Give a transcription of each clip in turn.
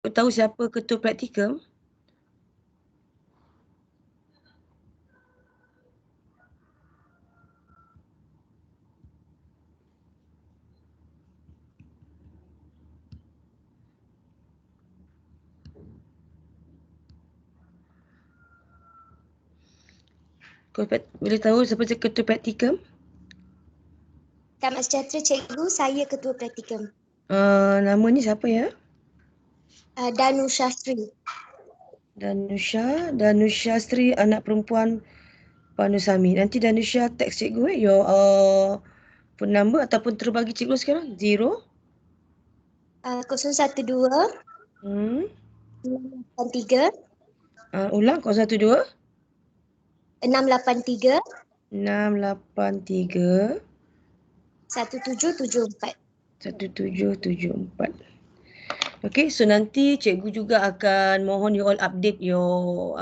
tahu siapa ketua praktikum? Kau boleh tahu siapa ketua praktikum? Selamat sejahtera cikgu, saya ketua praktikum. Namanya siapa ya? Danusha Sri. Danusha Sri, anak perempuan Panusami. Nanti Danusha text cikgu your phone number ataupun terbagi cikgu sekarang. 0 012 683 ulang 012 683 683 1774. 1774. Okay, so nanti cikgu juga akan mohon you all update your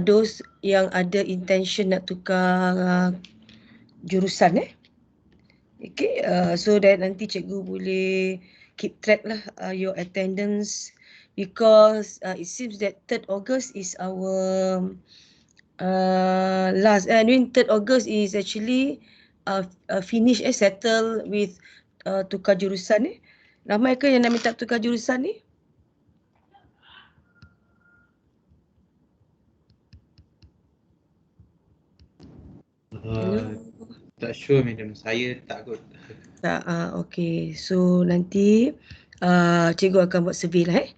those yang ada intention nak tukar jurusan Okay, so that nanti cikgu boleh keep track lah your attendance, because it seems that 3rd August is our last. 3rd August is actually finish settle with tukar jurusan Ramai ke yang nak minta tukar jurusan ni? Tak sure madam, saya tak kot. Tak, okay. So nanti cikgu akan buat survey lah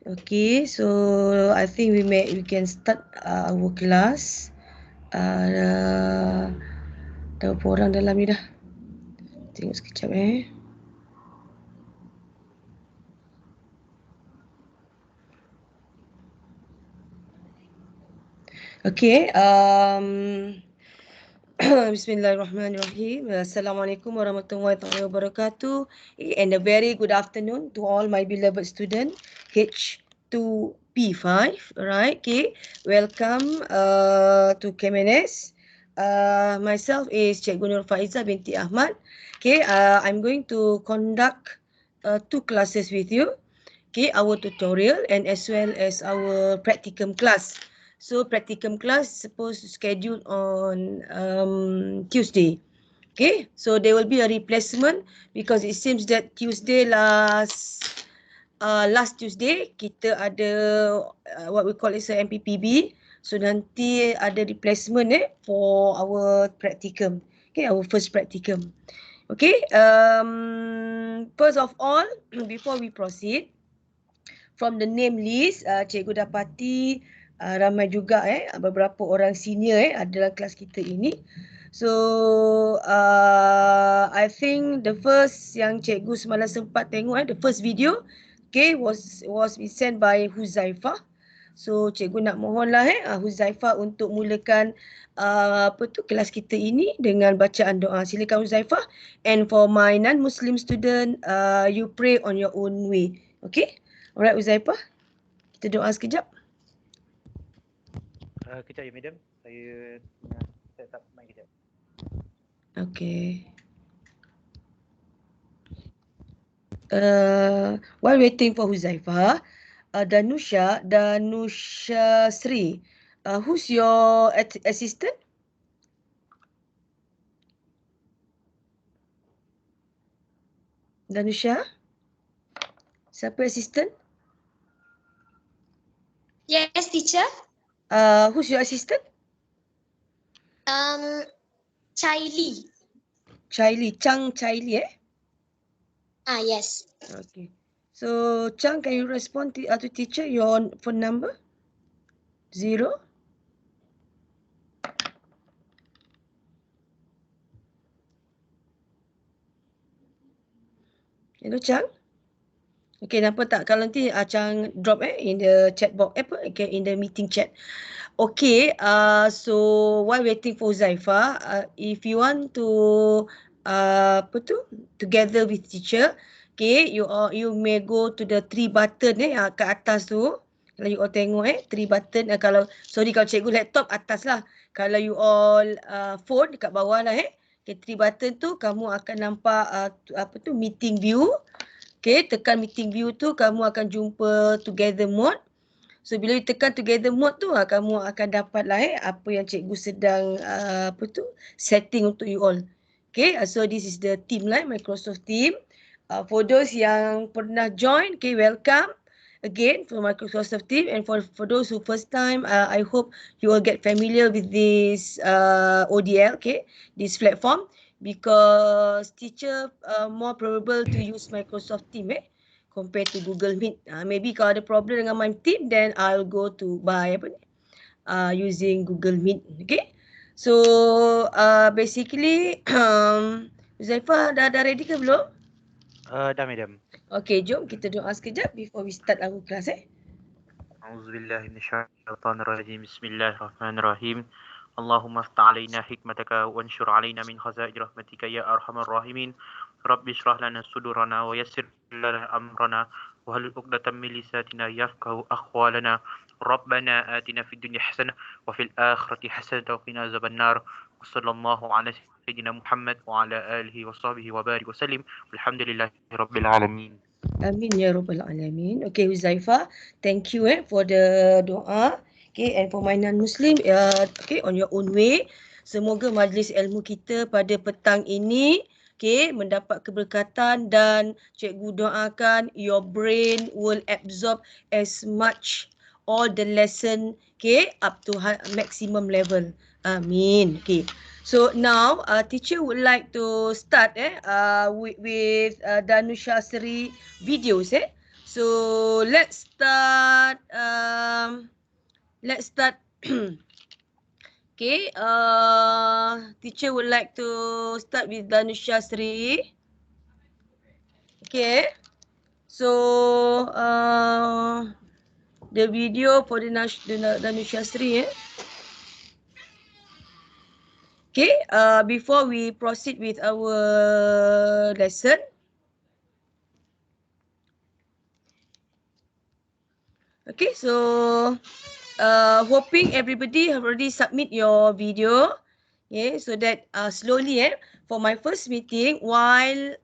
Okay, so I think we can start our class. Dah berapa orang dalam ni dah? Tengok sekejap Okay, Bismillahirrahmanirrahim. Assalamualaikum warahmatullahi wabarakatuh. And a very good afternoon to all my beloved student H2P5. Alright, okay. Welcome to KMNS. Myself is Cikgu Nur Faiza binti Ahmad. Okay, I'm going to conduct 2 classes with you. Okay, our tutorial and as well as our practicum class. So practicum class supposed to schedule on Tuesday. Okay, so there will be a replacement because it seems that Tuesday last Tuesday kita ada what we call is a MPPB. So nanti ada replacement for our practicum. Okay, our first practicum. Okay, first of all, before we proceed, from the name list, cikgu dapati ramai juga beberapa orang senior adalah kelas kita ini. So I think the first yang cikgu semalam sempat tengok the first video was sent by Huzaifah. So cikgu nak mohonlah Huzaifah untuk mulakan kelas kita ini dengan bacaan doa. Silakan Huzaifah. And for my non-Muslim student, you pray on your own way. Okay? Alright Huzaifah. Kita doa sekejap. Kejap ya madam. Saya set up mic kejap. Okay. While waiting for Huzaifah, Danusha Sri, who's your assistant? Danusha? Siapa assistant? Yes, teacher. Who's your assistant? Chaili. Chang Chaili Yes. Okay. So Chang, can you respond to teacher your phone number? 0 Hello Chang. Okay, nampak tak kalau nanti Chang drop in the chat box okay, in the meeting chat. Okay, so while waiting for Zaifah, if you want to together with teacher, okay, you may go to the 3 button kat atas tu. Kalau you all tengok 3 button, kalau cikgu laptop atas lah. Kalau you all phone dekat bawah lah Okay, 3 button tu kamu akan nampak meeting view. Okay, tekan meeting view tu kamu akan jumpa together mode. So bila you tekan together mode tu kamu akan dapatlah apa yang cikgu sedang apa tu setting untuk you all. Okay, so this is the team lah, Microsoft team. For those yang pernah join, okay, welcome again for Microsoft team, and for those who first time, I hope you will get familiar with this ODL, okay, this platform, because teacher more probable to use Microsoft team compared to Google Meet. Maybe kalau ada problem dengan my team, then I'll go to buy using Google Meet. Okay. So basically, Huzaifah dah ready ke belum? Dah madam. Okay, jom kita doa sekejap before we start our class. A'udzubillahi minasyaitonirrajim. Bismillahirrahmanirrahim. Allahumma aftah alaina hikmataka wanshur alaina min khaza'i rahmatika ya arhamar rahimin. Rabbi shrah lana sudurana wa yassir lana amrana wa halul 'uqdatam min lisatina yafqahu aqwalana. Rabbana atina fid dunya hasanah wa fil akhirati hasanah wa qina azabannar. Wa sallallahu ala sayyidina Muhammad wa ala alihi wa sahbihi wa barik wa sallim. Walhamdulillahi rabbil alamin. Amin ya rabbal alamin. Okay, Huzaifah, thank you for the doa. Okay, and for my non-Muslim, okay, on your own way. Semoga majlis ilmu kita pada petang ini, okay, mendapat keberkatan, dan cikgu doakan your brain will absorb as much all the lesson, okay, up to maximum level. Amin. Okay. So now, teacher would like to start with Danusha Sri videos. So let's start. Okay. Teacher would like to start with Danusha Sri. Okay. So the video for the Danusha Sri. Okay, before we proceed with our lesson, okay, so hoping everybody have already submit your video, okay, so that slowly for my first meeting, while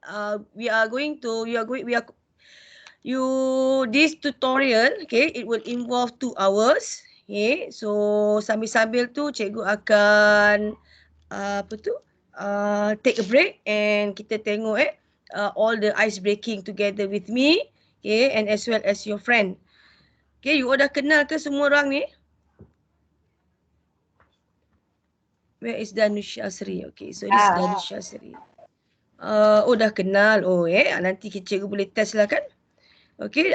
this tutorial, okay, it will involve 2 hours, okay, so sambil-sambil tu cikgu akan take a break, and kita tengok all the ice breaking together with me, okay, and as well as your friend. Okay, you all dah kenal ke semua orang ni? Where is Danusha Sri? Okay, so this is Danusha Sri. Oh, dah kenal. Oh, nanti cikgu boleh test lah kan? Okay,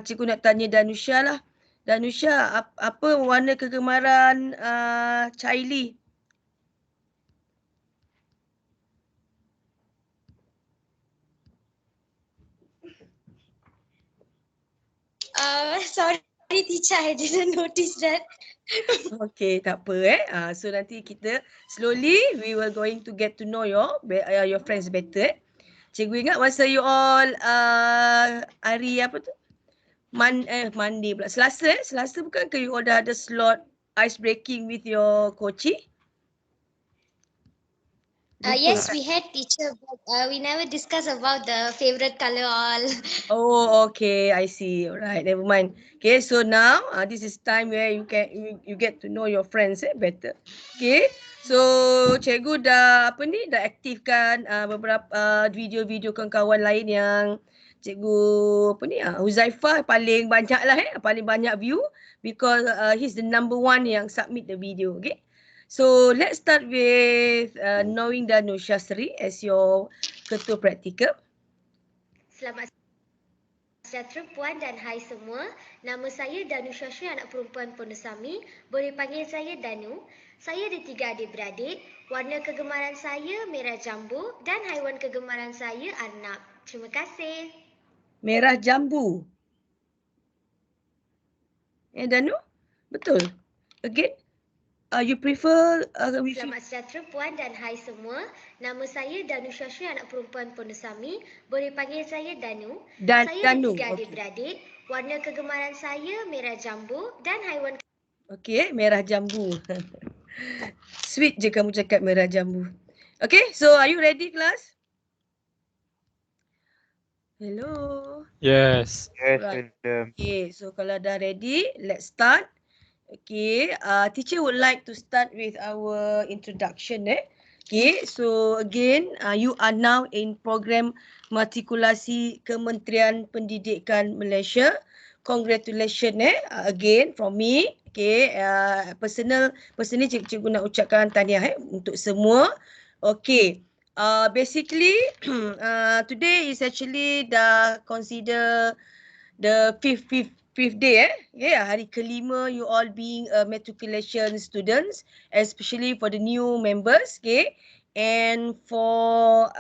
cikgu nak tanya Danusha lah. Danusha, apa warna kegemaran Chaili? Sorry teacher, I didn't notice that. Okay, tak apa so nanti kita slowly we will going to get to know your friends better. Cikgu ingat masa you all hari apa tu? Monday pula. Selasa bukan ke you all dah ada slot ice breaking with your coachee? Yes, we had teacher, but we never discuss about the favorite color all. Oh, okay, I see. Alright, never mind. Okay, so now this is time where you get to know your friends better. Okay, so cikgu dah aktifkan beberapa video-video kawan-kawan lain yang cikgu Huzaifah paling banyak lah paling banyak view, because he's the number 1 yang submit the video. Okay. So let's start with knowing Danusha Sri as your ketua praktikal. Selamat sejahtera Puan dan hai semua. Nama saya Danusha Sri, anak perempuan Pondosami. Boleh panggil saya Danu. Saya ada 3 adik-beradik. Warna kegemaran saya merah jambu dan haiwan kegemaran saya arnab. Terima kasih. Merah jambu. Danu? Betul? Again? You prefer Selamat sejahtera Puan dan hai semua. Nama saya Danusha Sri, anak perempuan Pondosami. Boleh panggil saya Danu. Saya Danu. ada 3 adik-beradik. Warna kegemaran saya merah jambu dan haiwan. Okay, merah jambu. Sweet je kamu cakap merah jambu. Okay, so are you ready class? Hello. Yes. Yes, Right. madam. Okay, so kalau dah ready, let's start. Okay, teacher would like to start with our introduction. Okay, so again, you are now in program matrikulasi Kementerian Pendidikan Malaysia. Congratulations again from me. Okay, personally cikgu nak ucapkan tahniah untuk semua. Okay, basically today is actually dah consider the fifth day hari kelima you all being matriculation students, especially for the new members, okay, and for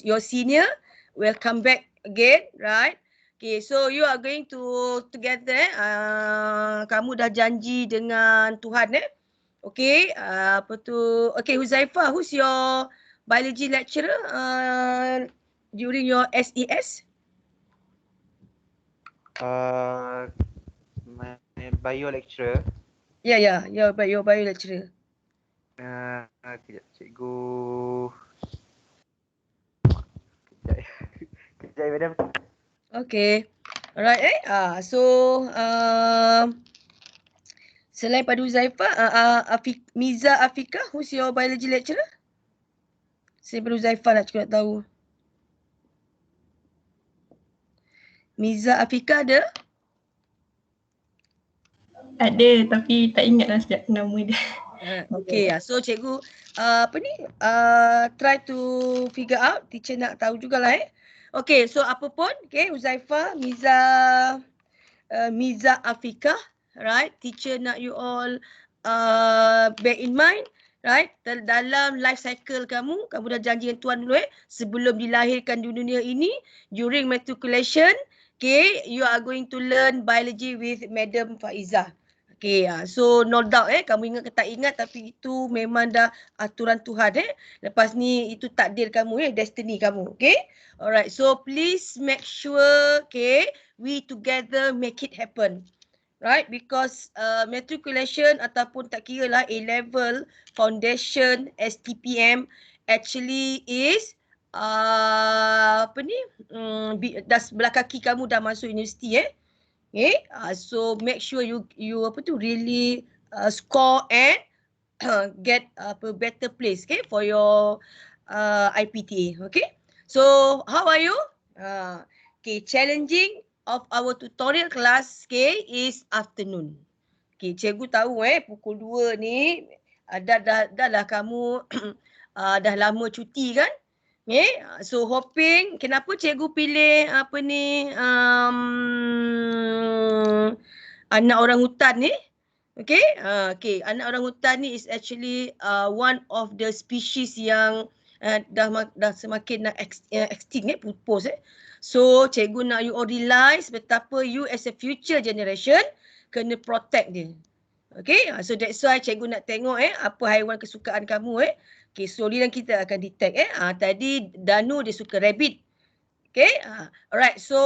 your senior, welcome back again, right? Okay, so you are going to together, kamu dah janji dengan Tuhan okay, apa tu, okay, Huzaifah, who's your biology lecturer during your SES? My bio lecturer. Yeah, your bio lecturer. Kejap, cikgu. Kejap, madam. Okay. Alright, so selain pada Huzaifah, Miza Afika, who's your biology lecturer? Saya baru Huzaifah nak tahu. Miza Afika ada? Ada tapi tak ingatlah sejak nama dia. Okay, so cikgu try to figure out, teacher nak tahu jugalah Okay, so apa pun, okay, Huzaifah, Miza Afika, right? Teacher nak you all bear in mind, right? Dalam life cycle kamu dah janji dengan Tuhan dulu sebelum dilahirkan di dunia ini, during matriculation, okay, you are going to learn biology with Madam Faizah. Okay, so no doubt kamu ingat ke tak ingat, tapi itu memang dah aturan Tuhan Lepas ni itu takdir kamu destiny kamu, okay? Alright, so please make sure, okay, we together make it happen. Right, because matriculation ataupun tak kira lah A-level, foundation, STPM actually is dah sebelah kaki kamu dah masuk universiti Okay, so make sure you really score and get a better place, okay, for your IPTA. Okay, so how are you? Okay, challenging of our tutorial class, okay, is afternoon. Okay, cikgu tahu pukul 2 ni dah kamu dah lama cuti kan? Okay, so hoping, kenapa cikgu pilih anak orang hutan ni? Okay, okay, anak orang hutan ni is actually one of the species yang dah semakin nak extinct pupus So cikgu nak you all realize betapa you as a future generation kena protect dia. Okay, so that's why cikgu nak tengok apa haiwan kesukaan kamu Okay, slowly dan kita akan detect tadi Danu dia suka rabbit. Okay, alright, so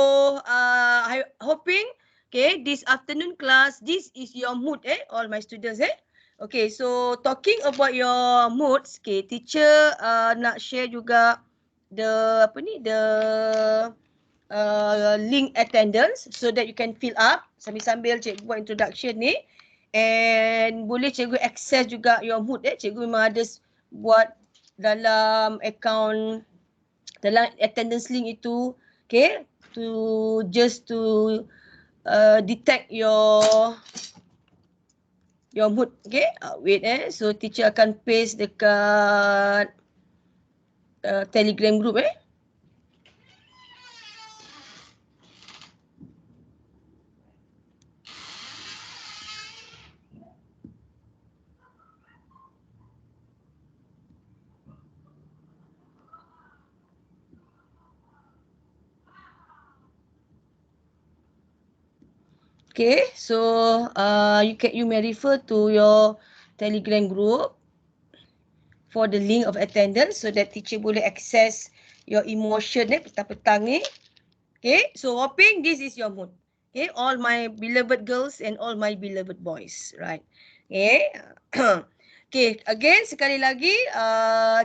hoping, okay, this afternoon class, this is your mood all my students Okay, so talking about your moods, okay, teacher nak share juga the link attendance so that you can fill up sambil-sambil cikgu buat introduction ni, and boleh cikgu access juga your mood cikgu memang ada buat dalam account, dalam attendance link itu, okay, to detect your mood, okay. Wait so teacher akan paste dekat Telegram group Okay, so you may refer to your Telegram group for the link of attendance so that teacher boleh access your emotion petang-petang ni. Okay, so hoping this is your mood. Okay, all my beloved girls and all my beloved boys, right? Okay. Okay, again sekali lagi,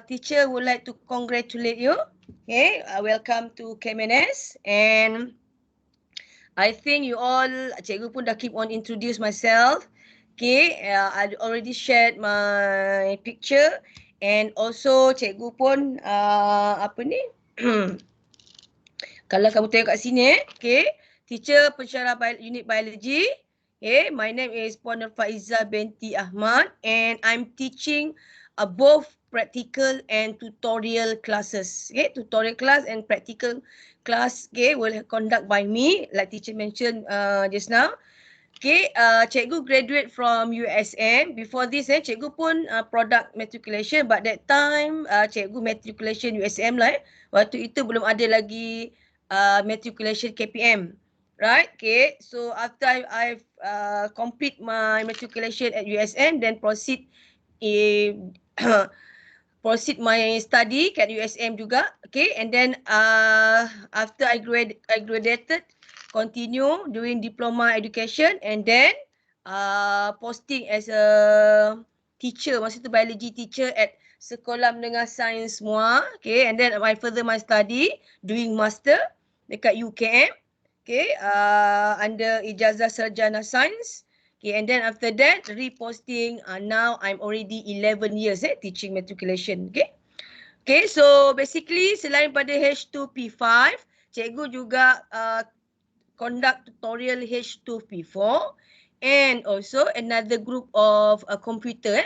teacher would like to congratulate you. Okay, welcome to KMNS, and I think you all, cikgu pun dah keep on introduce myself. Okay, I already shared my picture, and also cikgu pun apa ni? Kalau kamu tengok kat sini, okay, teacher pensyarah unit biology. Okay, my name is Puan Nur Faiza binti Ahmad, and I'm teaching both practical and tutorial classes. Okay, tutorial class and practical class, okay, will conduct by me, like teacher mentioned just now. Okay, cikgu graduate from USM. Before this, cikgu pun product matriculation, but that time cikgu matriculation USM lah. Waktu itu belum ada lagi matriculation KPM. Right, okay. So after I've complete my matriculation at USM, then proceed proceed my study kat USM juga. Okay, and then after I graduated, continue doing diploma education, and then posting as a teacher, masa tu biology teacher at Sekolah Menengah Sains Muar. Okay, and then I further my study doing master dekat UKM. Okay, under Ijazah Sarjana Sains. Okay, and then after that reposting, now I'm already 11 years teaching matriculation. Okay. Okay, so basically selain pada H2P5, cikgu juga conduct tutorial H2P4 and also another group of computer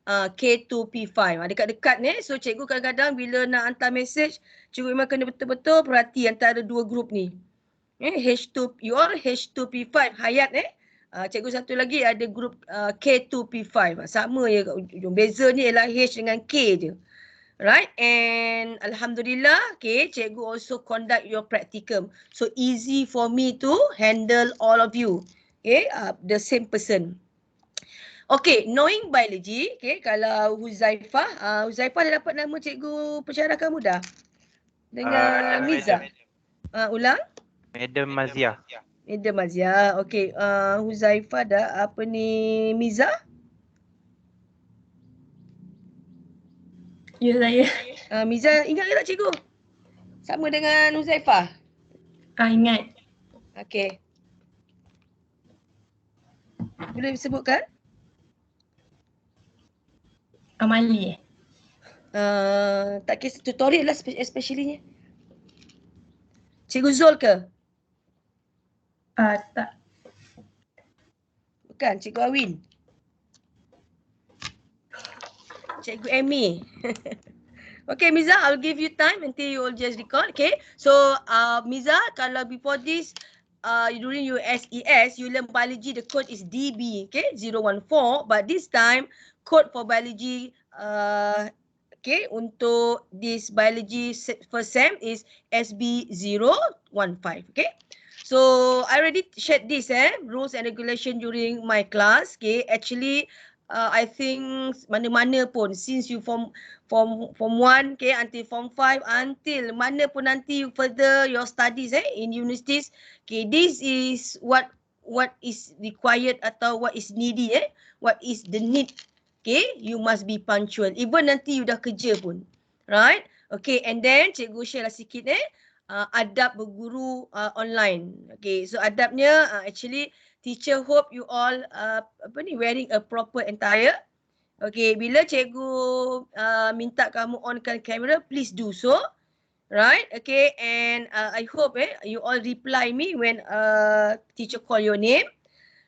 K2P5. Dekat-dekat ni, so cikgu kadang-kadang bila nak hantar message, cikgu memang kena betul-betul perhati antara dua group ni. H2, you all H2P5 Hayat cikgu satu lagi ada group K2P5. Sama je kat ujung. Beza ni ialah H dengan K je. Right, and Alhamdulillah, okay, cikgu also conduct your practicum. So easy for me to handle all of you. Okay, the same person. Okay, knowing biology, okay, kalau Huzaifah, Huzaifah dah dapat nama cikgu pensyarah kamu dah? Dengan Miza. Ulang? Madam Mazia. Madam Mazia. Okay, Huzaifah dah apa ni, Miza? Ya, saya. Miza ingat ke tak cikgu? Sama dengan Huzaifah? Ingat. Okay. Boleh disebutkan? Amali. Tak kisah tutorial lah especially-nya. Cikgu Zul ke? Tak. Bukan, Cikgu Awin. Cikgu Amy. Okay, Miza, I'll give you time until you all just recall. Okay, so Miza, kalau before this, during your SES, you learn biology, the code is DB, okay, 014. But this time, code for biology, okay, untuk this biology first sem is SB015, okay. So I already shared this rules and regulation during my class. Okay, actually I think mana-mana pun since you form 1, okay, until form 5, until mana pun nanti you further your studies in universities, okay, this is what is required atau what is needy, what is the need. Okay, you must be punctual even nanti you dah kerja pun, right? Okay, and then cikgu share lah sikit adab berguru online. Okay, so adabnya actually teacher hope you all wearing a proper attire. Okay, bila cikgu minta kamu onkan kamera, please do so. Right, okay, and I hope you all reply me when teacher call your name.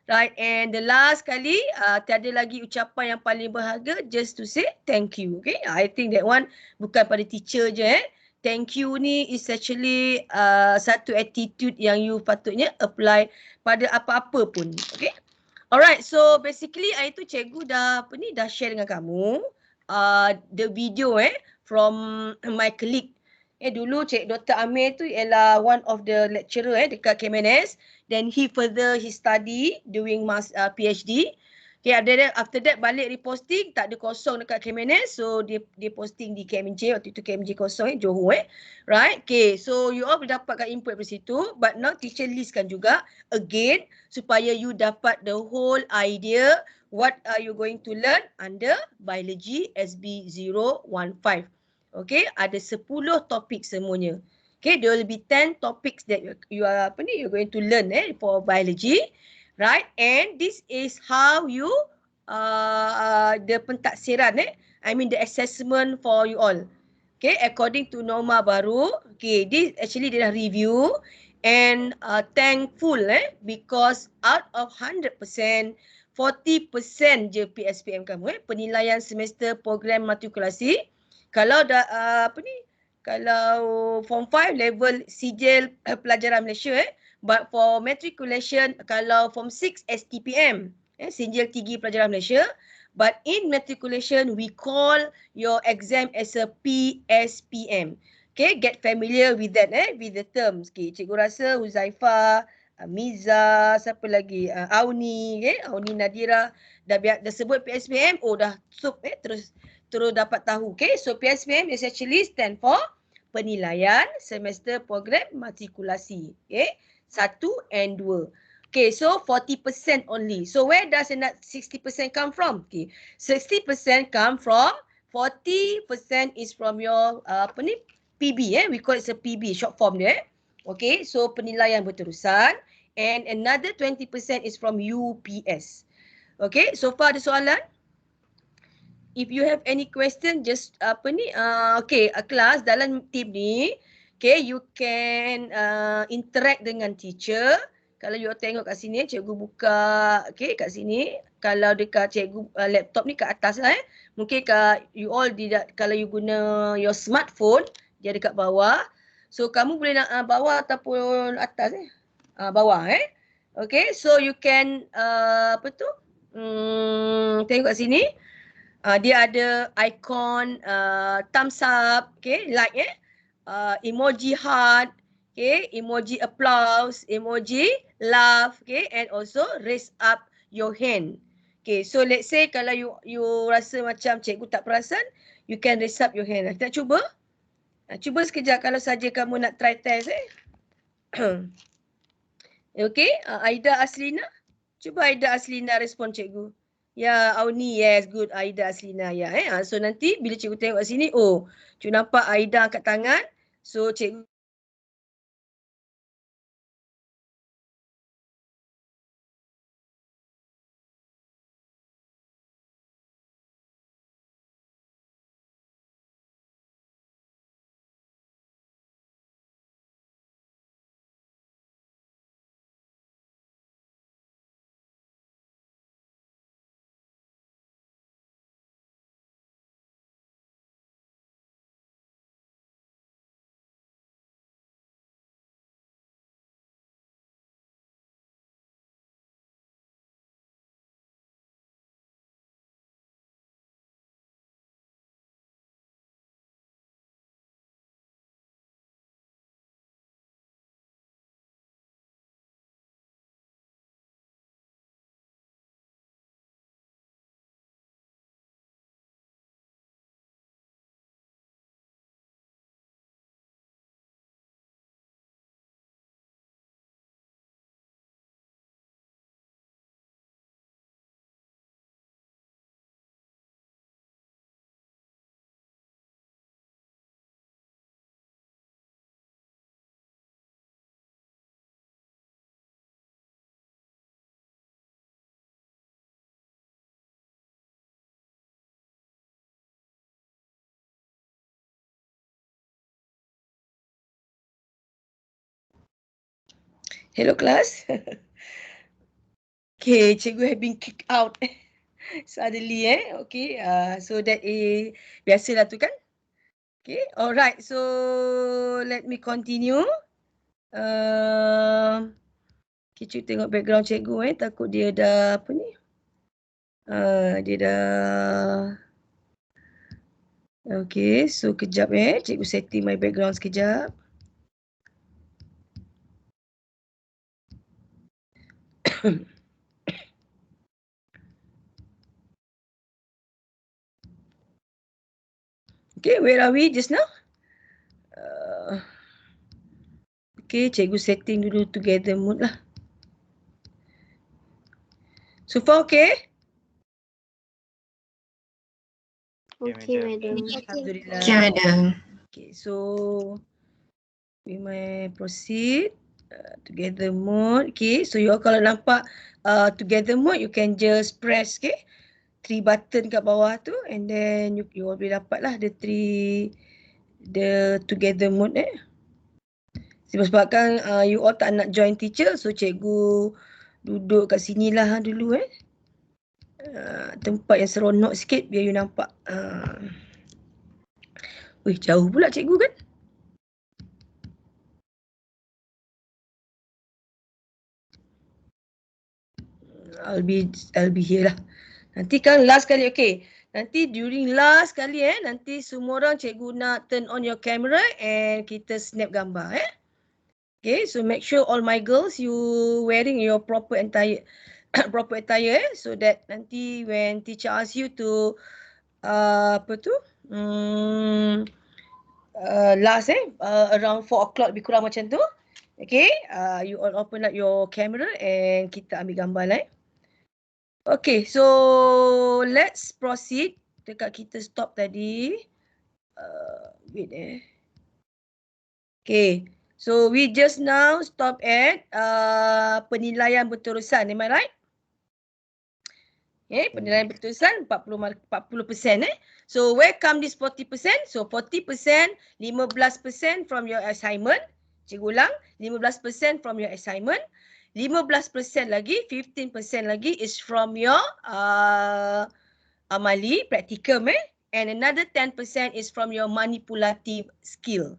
Right, and the last kali tiada lagi ucapan yang paling berharga, just to say thank you. Okay, I think that one bukan pada teacher je. Thank you ni is actually satu attitude yang you patutnya apply pada apa-apa pun. Okay. Alright, so basically itu cikgu dah share dengan kamu the video from my colleague. Dulu Cik Dr. Amir tu ialah one of the lecturer dekat KMNS. Then he further his study doing PhD. Okay, after that balik reposting, tak ada kosong dekat KMNS. So dia posting di KMJ, waktu itu KMJ kosong Johor right. Okay, so you all boleh dapatkan input dari situ, but now teacher listkan juga again supaya you dapat the whole idea what are you going to learn under biology SB015. Okay, ada 10 topik semuanya. Okay, there will be 10 topics that you're going to learn for biology. Right, and this is how you the pentaksiran I mean the assessment for you all. Okay, according to norma baru. Okay, this actually dia dah review and thankful because out of 100%, 40% je PSPM kamu penilaian semester program matrikulasi. Kalau kalau form 5 level sijil pelajaran Malaysia but for matriculation, kalau form 6 STPM, Sinjil Tinggi Pelajaran Malaysia, but in matriculation, we call your exam as a PSPM. Okay, get familiar with that, with the terms. Okay, cikgu rasa Huzaifah, Miza, siapa lagi? Auni, Auni Nadira, dah sebut PSPM, dah terus dapat tahu. Okay, so PSPM is actually stand for penilaian semester program matrikulasi. Okay. 1 and 2. Okay, so 40% only. So where does that 60% come from? Okay, 60% come from 40% is from your PB we call it a PB short form there. Okay, so penilaian berterusan and another 20% is from UPS. Okay, so far ada soalan? If you have any question just okay, kelas dalam team ni. Okay, you can interact dengan teacher. Kalau you tengok kat sini, cikgu buka kat sini. Kalau dekat cikgu laptop ni kat atas lah Mungkin you all kalau you guna your smartphone, dia dekat bawah. So kamu boleh nak bawah ataupun atas bawah Okay, so you can tengok kat sini. Dia ada icon thumbs up, okay, like emoji heart, okay, emoji applause, emoji laugh, okay, and also raise up your hand. Okay, so let's say kalau you rasa macam cikgu tak perasan, you can raise up your hand. Kita cuba? Cuba sekejap kalau saja kamu nak try test Okay, Aida Aslina. Cuba Aida Aslina respon cikgu. Ya, Auni, yes, good. Aida Aslina, ya. So nanti bila cikgu tengok kat sini, cikgu nampak Aida angkat tangan. So cikgu hello class. Okay, cikgu have been kicked out suddenly Okay, so that is biasalah tu kan. Okay, alright. So let me continue. Okay, cikgu tengok background cikgu takut dia dah apa ni. Dia dah. Okay, so kejap cikgu setting my background sekejap. Okay, where are we just now? Okay, cikgu setting dulu together mode lah. So far okay? Okey, madam. Alhamdulillah. Okay, madam. Okay, so we may proceed together mode. Okay, so you all kalau nampak together mode, you can just press, okay, 3 button kat bawah tu, and then you all boleh dapat lah the together mode sebabkan you all tak nak join teacher, so cikgu duduk kat sini lah dulu tempat yang seronok sikit biar you nampak. Wih, jauh pula cikgu kan? I'll be here lah. Nanti kan last kali, okay. Nanti during last kali nanti semua orang cikgu nak turn on your camera and kita snap gambar Okay, so make sure all my girls you wearing your proper attire so that nanti when teacher ask you to last around 4 o'clock lebih kurang macam tu. Okay, you all open up your camera and kita ambil gambar lah Okay, so let's proceed. Dekat kita stop tadi. Wait Okay, so we just now stop at penilaian berterusan, am I right? Okay, penilaian berterusan 40% So where come this 40%? So 40%, 15% from your assignment. Cikgu ulang, 15% from your assignment. 15% lagi, 15% lagi is from your amali, practicum and another 10% is from your manipulative skill.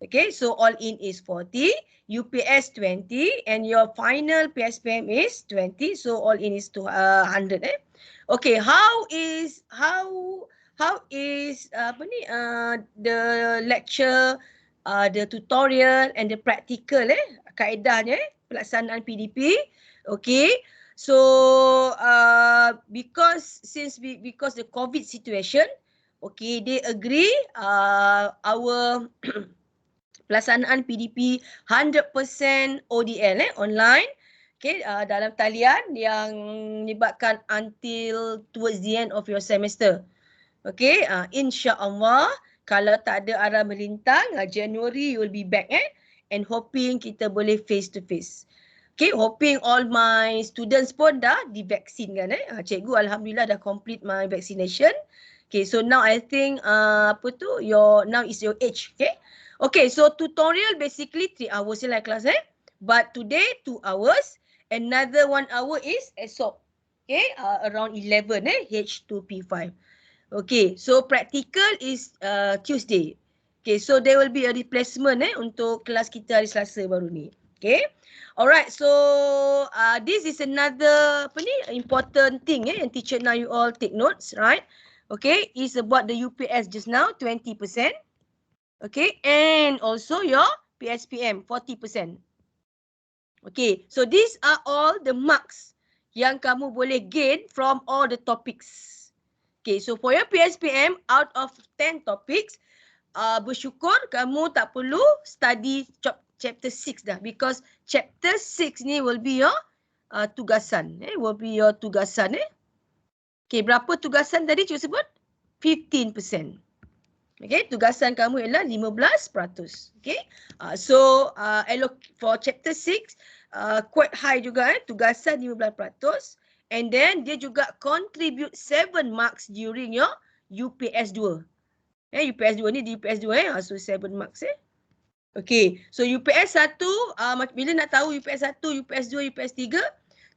Okay, so all in is 40, UPS 20 and your final PSPM is 20, so all in is 100 Okay, how is the lecture, the tutorial and the practical kaedahnya pelaksanaan PDP. Okay, so because the COVID situation, okay, they agree our pelaksanaan PDP 100% ODL online. Okay, dalam talian yang melibatkan until towards the end of your semester. Okay, insya-Allah kalau tak ada arah melintang, January you will be back and hoping kita boleh face to face. Okay, hoping all my students pun dah divaksin kan Cikgu alhamdulillah dah complete my vaccination. Okay, so now I think now is your age, okay? Okay, so tutorial basically 3 hours lah kelas But today 2 hours, another 1 hour is ESOP. Okay, around 11 H2P5. Okay, so practical is Tuesday. Okay, so there will be a replacement untuk kelas kita hari Selasa baru ni. Okay, alright. So this is another important thing yang teacher now you all take notes, right? Okay, is about the UPS just now 20%. Okay, and also your PSPM 40%. Okay, so these are all the marks yang kamu boleh gain from all the topics. Okay, so for your PSPM, out of 10 topics, bersyukur kamu tak perlu study chapter 6 dah. Because chapter 6 ni will be your tugasan. Will be your tugasan. Okay, berapa tugasan tadi cikgu sebut? 15%. Okay, tugasan kamu ialah 15%. Okay, so for chapter 6, quite high juga tugasan 15%. And then dia juga contribute 7 marks during your UPS 2. UPS 2 ni di UPS 2 so 7 marks Okay, so UPS 1, bila nak tahu UPS 1, UPS 2, UPS 3,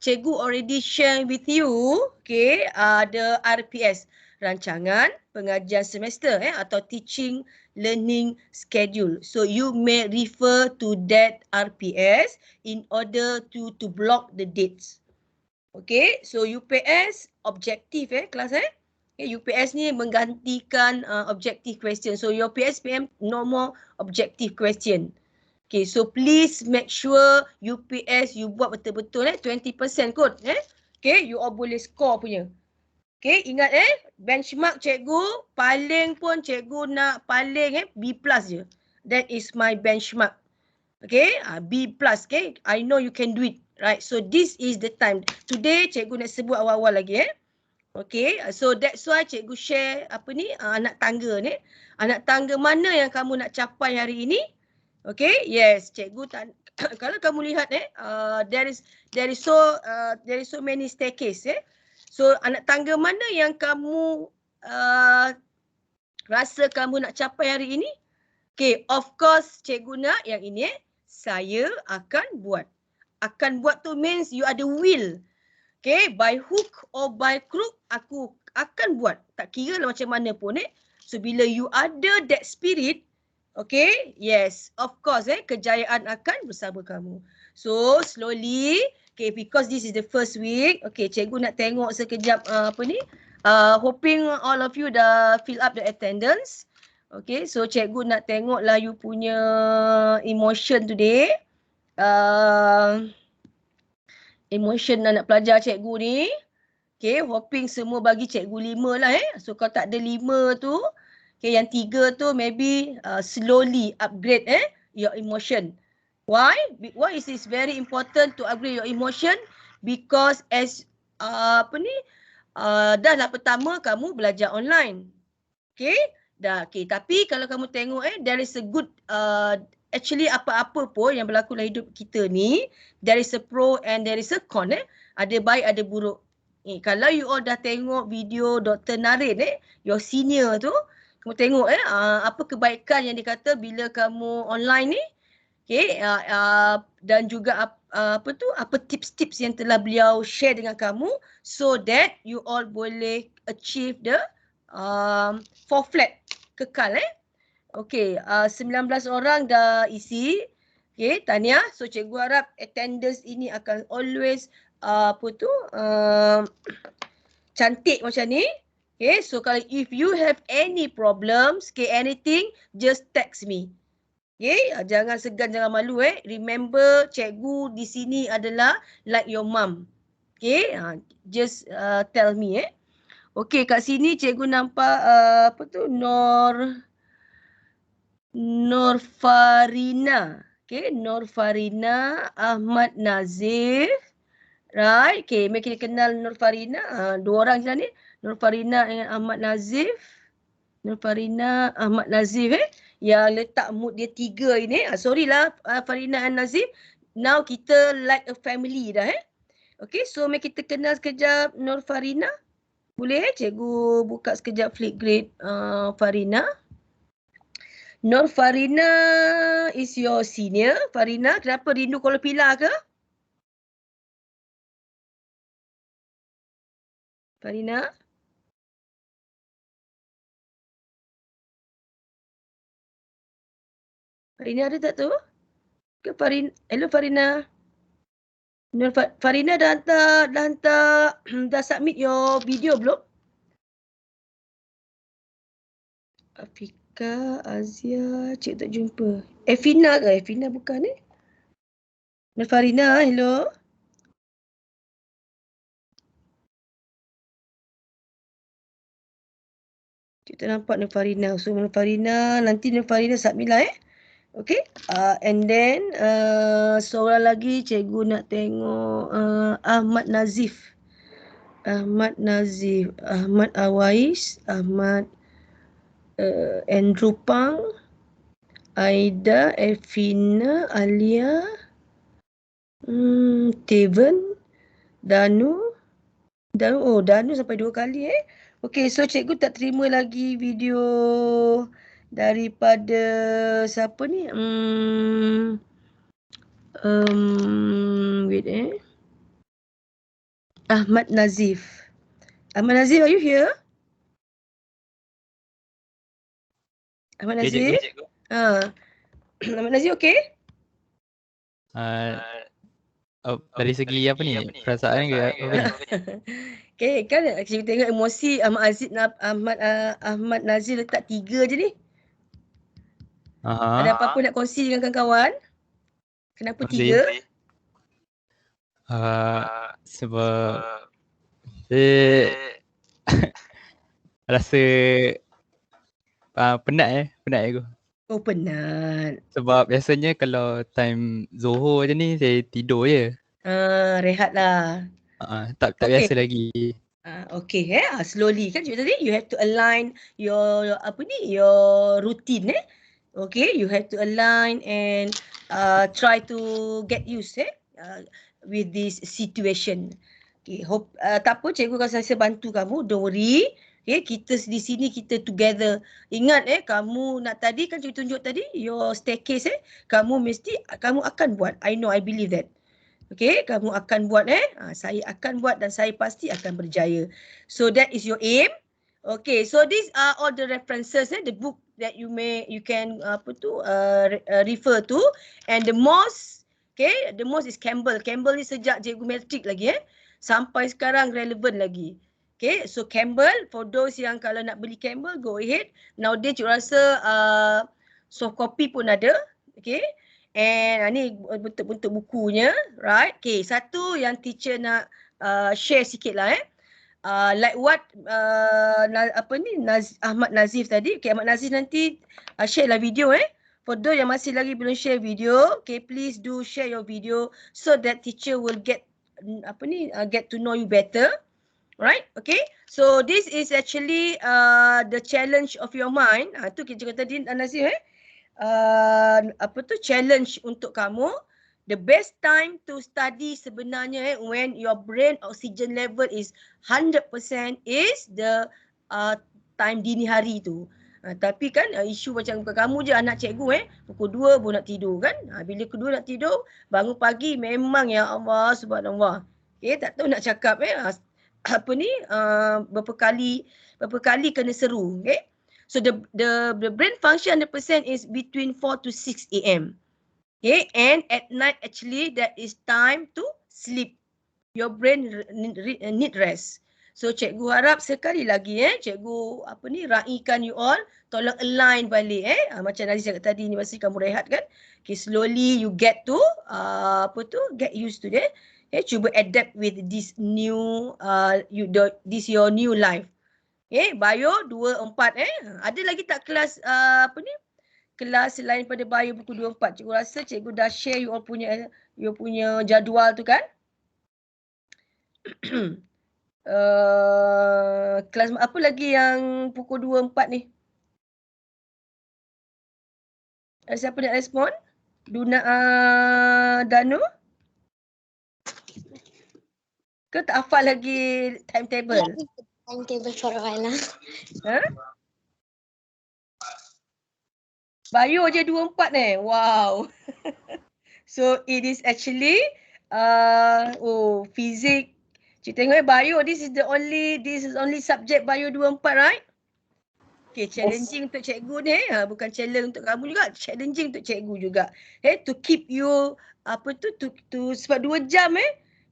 cikgu already share with you, okay, the RPS, rancangan pengajian semester atau teaching learning schedule. So you may refer to that RPS in order to block the dates. Okay, so UPS objektif kelas Okay, UPS ni menggantikan objective question. So your PSPM no more objective question. Okay, so please make sure UPS you buat betul-betul 20% kot Okay, you all boleh score punya. Okay, ingat benchmark cikgu, paling pun cikgu nak paling B+ je. That is my benchmark. Okay, B+, okay. I know you can do it, right? So this is the time. Today cikgu nak sebut awal-awal lagi Okay, so that's why cikgu share anak tangga ni. Anak tangga mana yang kamu nak capai hari ini? Okay, yes, cikgu kalau kamu lihat there is so many staircase So anak tangga mana yang kamu rasa kamu nak capai hari ini? Okay, of course cikgu nak yang ini saya akan buat. Akan buat tu means you ada will. Okay, by hook or by crook, aku akan buat. Tak kira lah macam mana pun So bila you ada that spirit, okay, yes, of course kejayaan akan bersama kamu. So slowly, okay, because this is the first week, okay, cikgu nak tengok sekejap hoping all of you dah fill up the attendance. Okay, so cikgu nak tengok lah you punya emotion today. Emotion nak pelajar cikgu ni. Okay, hoping semua bagi cikgu 5 lah So kalau tak ada 5 tu, okay, yang 3 tu maybe slowly upgrade your emotion. Why? Why is this very important to upgrade your emotion? Because as dah lah pertama kamu belajar online. Okay? Dah, okay. Tapi kalau kamu tengok there is a good actually apa-apa pun yang berlaku dalam hidup kita ni, there is a pro and there is a con Ada baik, ada buruk. Kalau you all dah tengok video Dr. Narin your senior tu, kamu tengok apa kebaikan yang dikata bila kamu online ni. Okay, dan juga apa tips-tips yang telah beliau share dengan kamu so that you all boleh achieve the 4 flat kekal Okay, 19 orang dah isi. Okay, tahniah. So cikgu harap attendance ini akan always cantik macam ni. Okay, so kalau if you have any problems, okay, anything, just text me. Okay, jangan segan, jangan malu Remember, cikgu di sini adalah like your mum. Okay, just tell me Okay, kat sini cikgu nampak Norfarina. Okay, Norfarina Ahmad Nazif. Right, okay, mari kita kenal Norfarina. 2 orang je ni. Norfarina dengan Ahmad Nazif. Norfarina Ahmad Nazif yang letak mood dia 3 ini. Sorry lah Farina and Nazif. Now kita like a family dah Okay, so mari kita kenal sekejap Norfarina. Boleh cikgu buka sekejap Flipgrid Farina. Norfarina is your senior. Farina, kenapa rindu Kuala Pilah ke? Farina? Farina ada tak tu? Ke Farina? Hello Farina. Farina dah hantar dah submit your video belum? Afika, Azia, cik tak jumpa. Evina ke? Evina bukan Farina, hello. Cik tak nampak Farina. So Farina, nanti Farina submit lah Okay. And then seorang lagi cikgu nak tengok Ahmad Nazif. Ahmad Nazif, Ahmad Awais, Ahmad Andrew Pang, Aida, Evina, Alia, Teven, Danu sampai 2 kali Okay, so cikgu tak terima lagi video daripada siapa ni? Wait Ahmad Nazif. Ahmad Nazif, are you here? Ahmad Nazif? Ahmad Nazif okay? Dari segi apa ni? Perasaan ke apa ni? Okay, kan kita tengok emosi Ahmad Nazif letak 3 je ni. Ada apa-apa nak kongsi dengan kawan-kawan? Kenapa 3? Sebab Rasa penat aku. Oh, penat. Sebab biasanya kalau time Zohor je ni saya tidur je. Rehat lah. Tak Okay. biasa lagi. Okay, slowly kan cakap tadi, you have to align your your routine Okay, you have to align and try to get used with this situation. Okay, hope tak apa, cikgu akan saya bantu kamu, don't worry. Okay, kita di sini kita together. Ingat kamu nak tadi kan cikgu tunjuk tadi your staircase kamu akan buat. I know, I believe that. Okay, kamu akan buat saya akan buat dan saya pasti akan berjaya. So that is your aim. Okay, so these are all the references the book that you can refer to, and the most is Campbell. Campbell ni sejak cikgu matrik lagi sampai sekarang relevant lagi. Okay, so Campbell, for those yang kalau nak beli Campbell, go ahead. Nowadays cikgu rasa soft copy pun ada. Okay. And ni bentuk-bentuk bukunya, right? Okay, satu yang teacher nak share sikit lah like what Ahmad Nazif tadi. Okay, Ahmad Nazif nanti share lah video For those yang masih lagi belum share video, okay, please do share your video so that teacher will get to know you better. Right? Okay. So this is actually the challenge of your mind. Tu kita kata tadi Nazif challenge untuk kamu. The best time to study sebenarnya when your brain oxygen level is 100% is the time dini hari tu. Tapi kan isu macam kamu je anak cikgu pukul 2 baru nak tidur kan. Bila kedua nak tidur, bangun pagi memang ya Allah subhanallah. Okay, tak tahu nak cakap berapa kali kena seru. Okay. So the brain function 100% is between 4 to 6 AM. Okay, and at night actually that is time to sleep. Your brain need rest. So cikgu harap sekali lagi cikgu raikan you all, tolong align balik macam Nazi cakap tadi ni, masa kamu rehat kan. Okay, slowly you get to get used to that. Cuba adapt with this new your new life. Bio 2, 4 ada lagi tak kelas kelas selain pada bio buku 2, 4? Cikgu rasa cikgu dah share you all punya jadual tu kan. Kelas apa lagi yang pukul 2, 4 ni? Siapa nak respon? Duna Danu? Ke tak hafal lagi timetable? Timetable for a while lah. Bio je 2, 4 Wow. So it is actually fizik. Cik tengok bio, this is only subject bio 2, 4, right? Okay, challenging untuk cikgu ni bukan challenge untuk kamu juga, challenging untuk cikgu juga. To keep you sebab 2 jam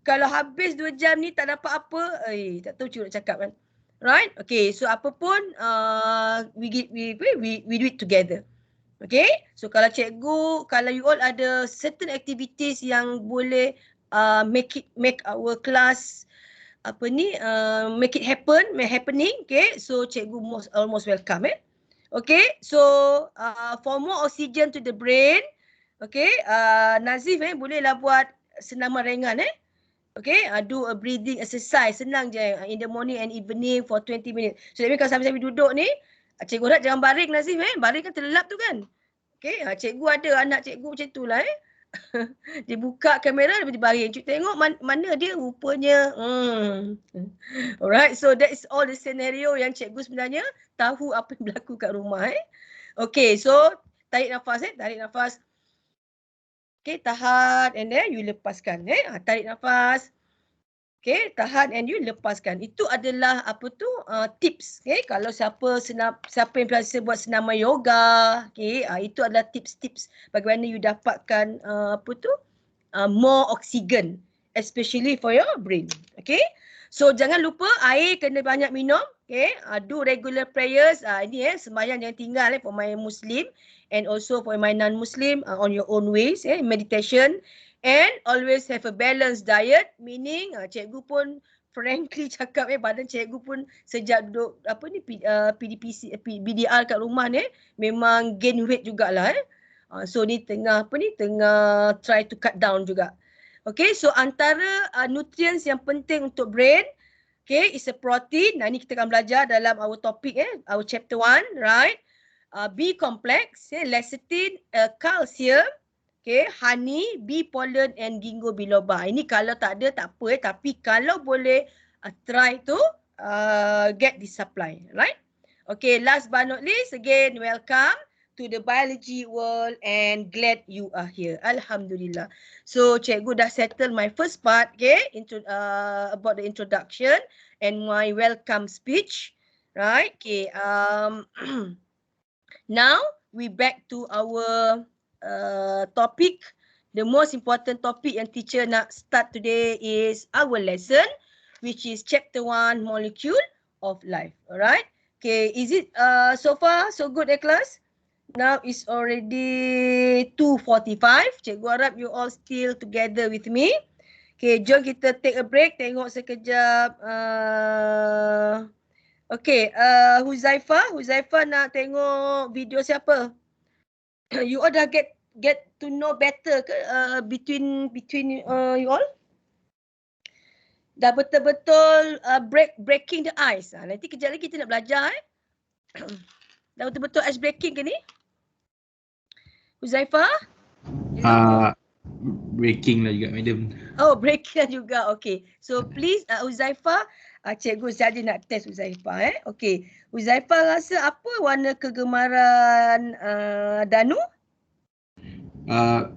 kalau habis 2 jam ni tak dapat apa, tak tahu cikgu nak cakap kan. Right? Okay, so apa pun we do it together. Okay, so kalau you all ada certain activities yang boleh make our class make it happening, okay, so cikgu almost welcome okay. So for more oxygen to the brain, okay, Nazif bolehlah buat senaman ringan okay, do a breathing exercise, senang je in the morning and evening for 20 minutes. So that means kalau sambil-sambil duduk ni, cikgu harap jangan baring Nazif baring kan terlelap tu kan. Okay, cikgu ada anak cikgu macam tu lah dia buka kamera dia baring. Cik tengok mana dia rupanya. Alright, so that is all the scenario yang cikgu sebenarnya tahu apa yang berlaku kat rumah Okay, so tarik nafas tarik nafas. Okay, tahan and then you lepaskan tarik nafas. Okay, tahan and you lepaskan. Itu adalah tips. Okay, kalau siapa yang biasa buat senaman yoga, okay, itu adalah tips-tips bagaimana you dapatkan more oxygen, especially for your brain. Okay, so jangan lupa air kena banyak minum. Okay, do regular prayers. Ini sembahyang jangan tinggal for my Muslim and also for my non-Muslim on your own ways. Meditation. And always have a balanced diet, meaning cikgu pun frankly cakap badan cikgu pun sejak duduk PDPC BDR kat rumah ni memang gain weight jugalah so ni tengah try to cut down juga. Okay, so antara nutrients yang penting untuk brain, okay, is a protein. Nah, ni kita akan belajar dalam our topic our chapter 1, right? B complex, lecithin, calcium, okay, honey, bee pollen and ginkgo biloba. Ini kalau tak ada tak apa tapi kalau boleh try to get this supply, right? Okay, last but not least, again welcome to the biology world and glad you are here. Alhamdulillah. So cikgu dah settle my first part, okay, about the introduction and my welcome speech, right? Okay, now we back to our topic. The most important topic yang teacher nak start today is our lesson, which is chapter 1, molecule of life. Alright. Okay, is it so far so good class? Now it's already 2:45. Cikgu harap you all still together with me. Okay, jom kita take a break, tengok sekejap. Okay, Huzaifah nak tengok video siapa? You all dah get to know better ke between you all? Dah betul-betul breaking the ice. Nanti kejap lagi kita nak belajar Dah betul-betul ice breaking ke ni? Huzaifah? Breaking lah juga madam. Oh, breaking lah juga. Okay. So please Huzaifah, cikgu saja nak test Huzaifah Okay. Huzaifah rasa apa warna kegemaran Danu?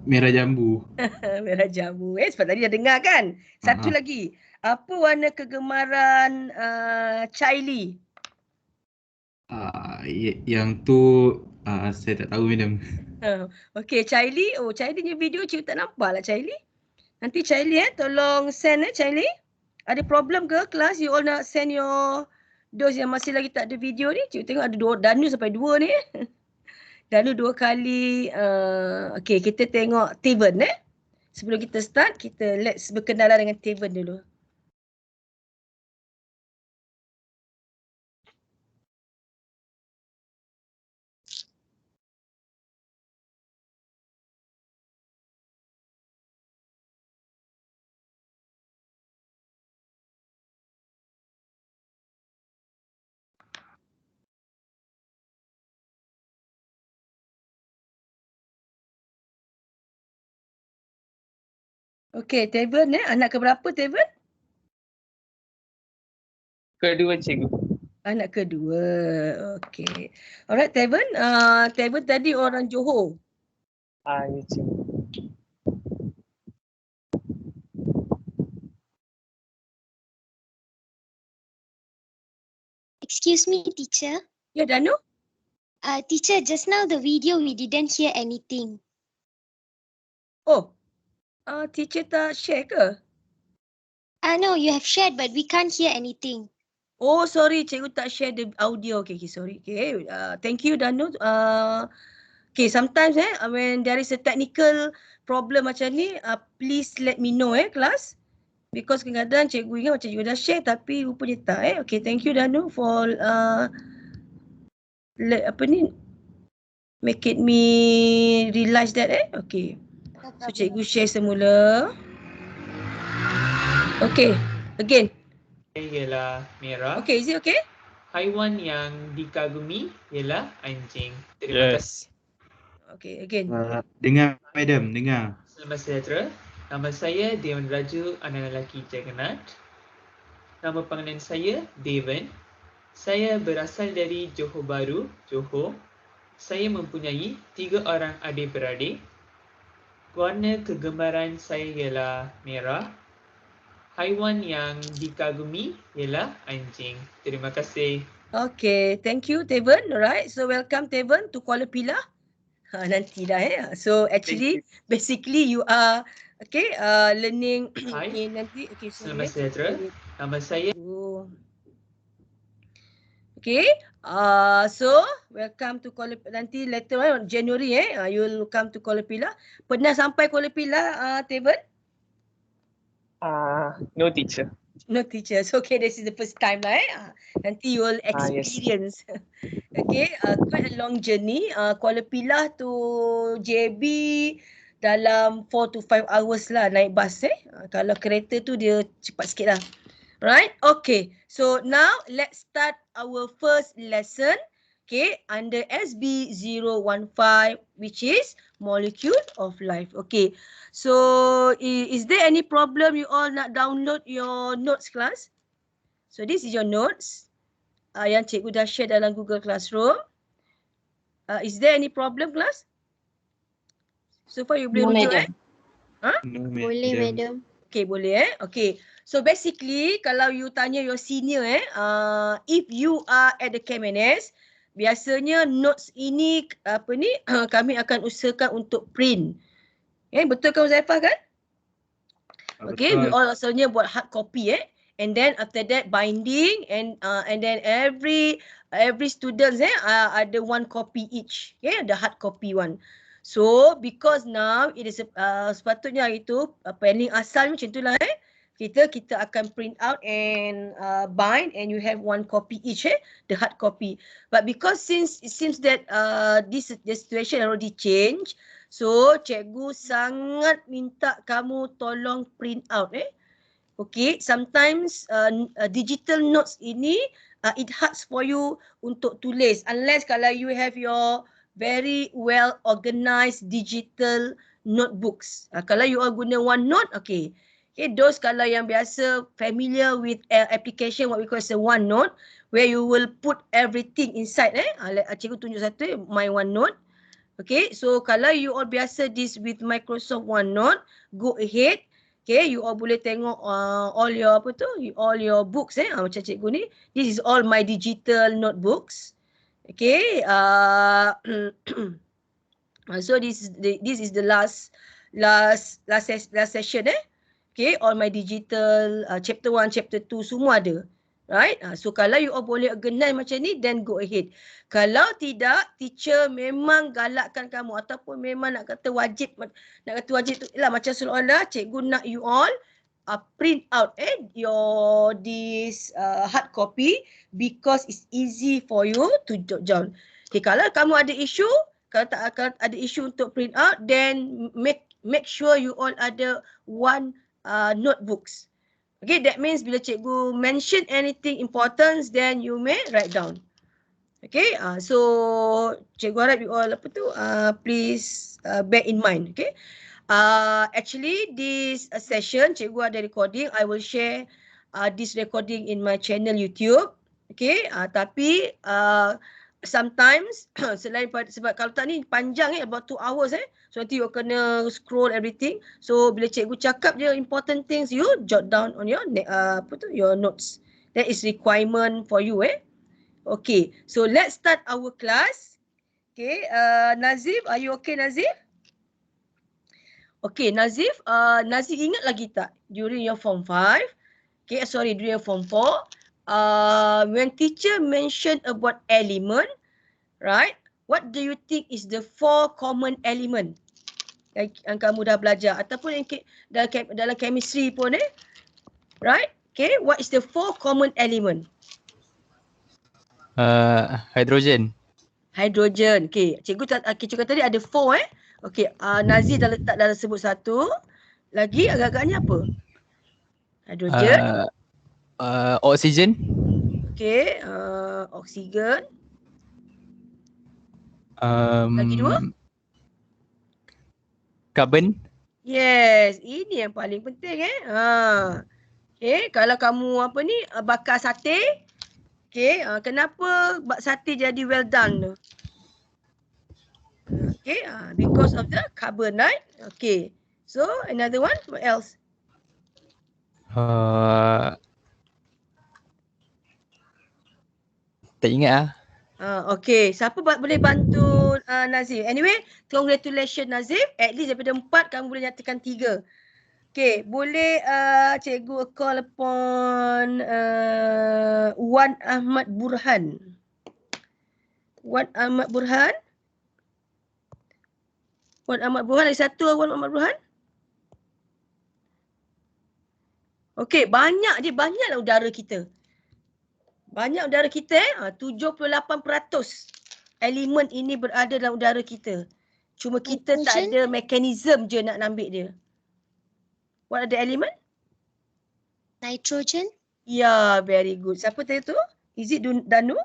Merah jambu. Merah jambu. Sebab tadi dah dengar kan? Satu lagi. Apa warna kegemaran Chaili? Yang tu saya tak tahu madam. Okay, Chaili. Oh, Chaili punya video cikgu tak nampak lah Chaili. Nanti Chaili tolong send Chaili. Ada problem ke kelas? You all nak send your those yang masih lagi tak ada video ni? Cikgu tengok ada Danu sampai 2 ni. Danu 2 kali. Okay, kita tengok Taven Sebelum kita start, kita let's berkenalan dengan Taven dulu. Okay, Taven anak keberapa Taven? Kedua cikgu. Anak kedua. Okay. Alright Taven. Taven tadi orang Johor. Ya cikgu. Excuse me, teacher. Ya, Danu? Teacher, just now the video we didn't hear anything. Oh. Teacher tak share ke? No, you have shared but we can't hear anything. Oh, sorry, cikgu tak share the audio. Okay, sorry. Okay, thank you Danu. Okay, sometimes when there is a technical problem macam ni, please let me know class. Because kadang-kadang cikgu ingat macam cikgu dah share tapi rupanya tak Okay, thank you Danu for make it me realize that Okay. So cikgu share semula. Okay, again. Ialah merah. Okay, is it okay? Haiwan yang dikagumi ialah anjing. Terima kasih. Okay, again. Dengar madam, dengar. Selamat sejahtera. Nama saya Dewan Raju, anak lelaki Jagannath. Nama panggilan saya Devan. Saya berasal dari Johor Bahru, Johor. Saya mempunyai 3 orang adik-beradik. Warna kegemaran saya ialah merah. Haiwan yang dikagumi ialah anjing. Terima kasih. Okay, thank you Taven. Alright, so welcome Taven to Kuala Pilah. Nantilah So actually, basically you are learning in nanti. Okay, selamat sejahtera. Nama saya. Okay, so welcome to Kuala Pilah. Nanti later on January you will come to Kuala Pilah. Pernah sampai Kuala Pilah Taven? No teacher. No teachers. Okay, this is the first time lah. Nanti you will Yes. experience. Okay, quite a long journey. Kuala Pilah to JB dalam 4 to 5 hours lah naik bas kalau kereta tu dia cepat sikit lah. Right? Okay. So now let's start our first lesson. Okay, under SB 015, which is Molecule of Life. Okay. So is there any problem you all nak download your notes class? So this is your notes yang cikgu dah share dalam Google Classroom. Is there any problem class? So far you boleh rujuk No, Boleh, madam. Okay, boleh Okay. So basically kalau you tanya your senior if you are at the KMNS, biasanya notes ini kami akan usahakan untuk print. Betul kan Zaifah kan? Okay, we all asalnya buat hard copy and then after that binding and then every students ada one copy each. The hard copy one. So because now it is sepatutnya itu planning asal macam itulah kita akan print out and bind and you have one copy each the hard copy. But because since it seems that the situation already changed, so cikgu sangat minta kamu tolong print out Okay, sometimes digital notes ini it hard for you untuk tulis unless kalau you have your very well organized digital notebooks. Kalau you all guna OneNote, okay, those kalau yang biasa familiar with application what we call as a OneNote, where you will put everything inside cikgu tunjuk satu my OneNote. Okay, so kalau you all biasa this with Microsoft OneNote, go ahead. Okay, you all boleh tengok all your all your books macam cikgu ni. This is all my digital notebooks. Okay, so this is the last session Okay, all my digital chapter 1, chapter 2 semua ada. Right? So kalau you all boleh organize macam ni, then go ahead. Kalau tidak, teacher memang galakkan kamu ataupun memang nak kata wajib tu lah macam seolah-olah cikgu nak you all print out your this hard copy because it's easy for you to jot down. Okay, kalau kamu ada issue, kalau ada issue untuk print out, then make sure you all ada one notebooks. Okay, that means bila cikgu mention anything important, then you may write down. Okay, so cikgu harap you all please bear in mind. Okay, actually this session cikgu ada recording. I will share this recording in my channel YouTube. Okay, tapi sometimes selain sebab kalau tak ni panjang about 2 hours so nanti you kena scroll everything. So bila cikgu cakap je important things, you jot down on your your notes. That is requirement for you Okay, so let's start our class. Okay, Nazif, are you okay Nazif? Okay, Nazif, Nazif ingat lagi tak during your form 5? Okay, sorry, during your form 4, when teacher mentioned about element, right? What do you think is the 4 common element yang kamu dah belajar ataupun yang dalam chemistry pun right? Okay, what is the 4 common element? Hydrogen. Hydrogen. Okay, cikgu tadi ada 4 Okay, Nazir dah letak dalam sebut 1. Lagi agak-agaknya apa? Hydrogen. Oxygen. Okay, oksigen. Lagi 2? Carbon. Yes, ini yang paling penting Okay, kalau kamu bakar sate, okay, kenapa sate jadi well done tu? Okay, because of the carbon, right? Okay, so another one, what else? Tak ingat Okay, siapa boleh bantu Nazif? Anyway, congratulations Nazif. At least daripada 4 kamu boleh nyatakan 3. Okay, boleh cikgu call upon Wan Ahmad Burhan. Wan Ahmad Burhan. Wan Ahmad Burhan, ada satu Wan Ahmad Burhan? Okey, banyaklah udara kita. Banyak udara kita 78% elemen ini berada dalam udara kita. Cuma kita tak ada mekanisme je nak ambil dia. What are the element? Nitrogen? Yeah, very good. Siapa tadi tu? Is it Danu?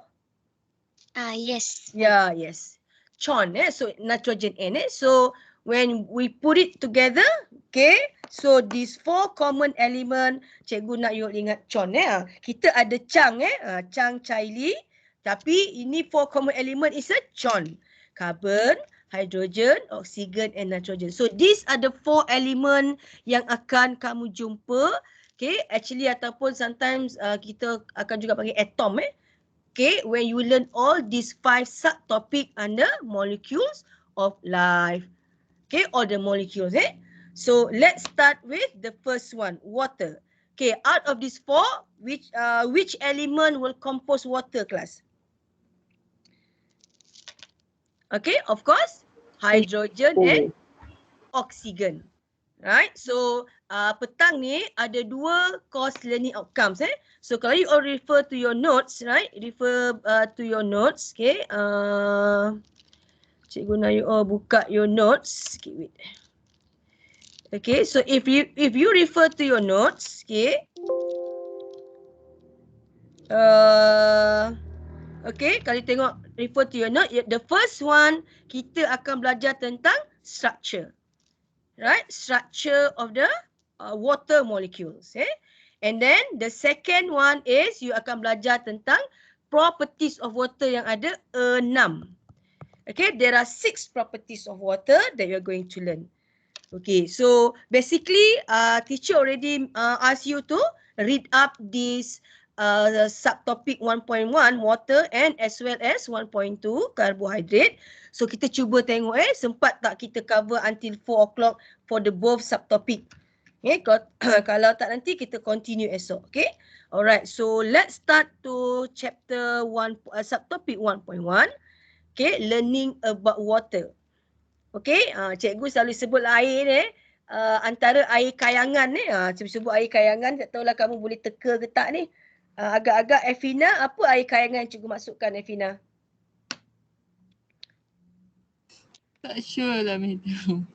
Yes. Yeah, yes. Chon, so nitrogen N. So when we put it together, okay, so these 4 common element, cikgu nak you ingat Chon. Kita ada Chang, Chang, Chai, tapi ini 4 common element is a Chon. Carbon, hydrogen, oxygen and nitrogen. So these are the 4 element yang akan kamu jumpa. Okay, actually ataupun sometimes kita akan juga panggil atom. Okay, when you learn all these 5 subtopic under molecules of life. Okay, all the molecules. So let's start with the first one, water. Okay, out of these 4, which element will compose water, class? Okay, of course, hydrogen and oxygen. Right, so petang ni ada 2 course learning outcomes. So kalau you all refer to your notes, right? Refer to your notes, okay? Cikgu nak you all buka your notes. Okay, wait. Okay, so if you refer to your notes, okay? Okay, kalau tengok refer to your note, the first one kita akan belajar tentang structure. Right, structure of the water molecules. And then the second one is you akan belajar tentang properties of water yang ada 6. Okay, there are 6 properties of water that you are going to learn. Okay, so basically teacher already asked you to read up this subtopic 1.1 water and as well as 1.2 carbohydrate. So kita cuba tengok sempat tak kita cover until 4 o'clock for the both subtopic. Okay, kalau tak nanti kita continue esok. Okay, alright, so let's start to chapter 1, subtopic 1.1. Okay, learning about water. Okay, cikgu selalu sebut air ni antara air kayangan ni. Cikgu sebut air kayangan, tak tahulah kamu boleh teka ke tak ni. Agak-agak Evina, apa air kayangan yang cikgu masukkan Evina? Tak sure lah, madam.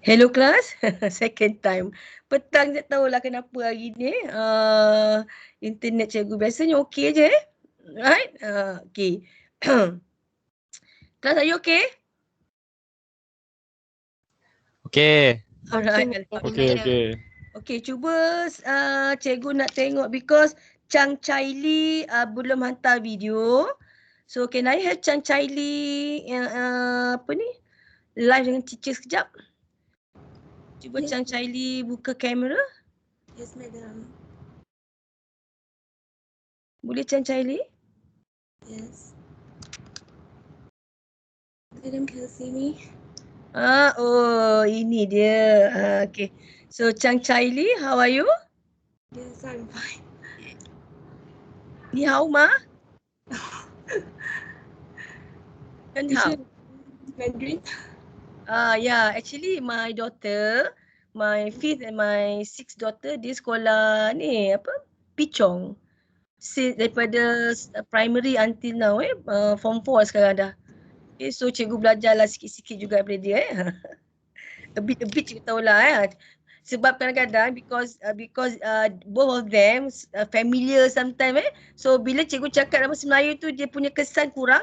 Hello class, second time. Petang tak tahulah kenapa hari ni internet cikgu biasanya okey je. Right? Okay. Class, are you okay? Okay. Alright. Okay. Okay, cuba cikgu nak tengok because Chang Chai Li belum hantar video. So can I have Chang Chai Li apa ni? Live dengan teacher sekejap. Cuba Yes. Chang Chai Li buka kamera. Yes, madam. Boleh Chang Chai Li? Yes. Madam, can you see me? Oh, ini dia. Okay. So Chang Chai Li, how are you? Yes, I'm fine. Ni hao ma? Kan hao? Teacher, Mandarin? Yeah, actually my daughter, my 5th and my 6th daughter, dia sekolah ni apa? Pichong. Daripada primary until now form 4 sekarang dah. Okay, so cikgu belajarlah sikit-sikit juga daripada dia a bit cikgu tahulah sebab kadang-kadang because both of them familiar sometimes so bila cikgu cakap dalam bahasa Melayu tu dia punya kesan kurang.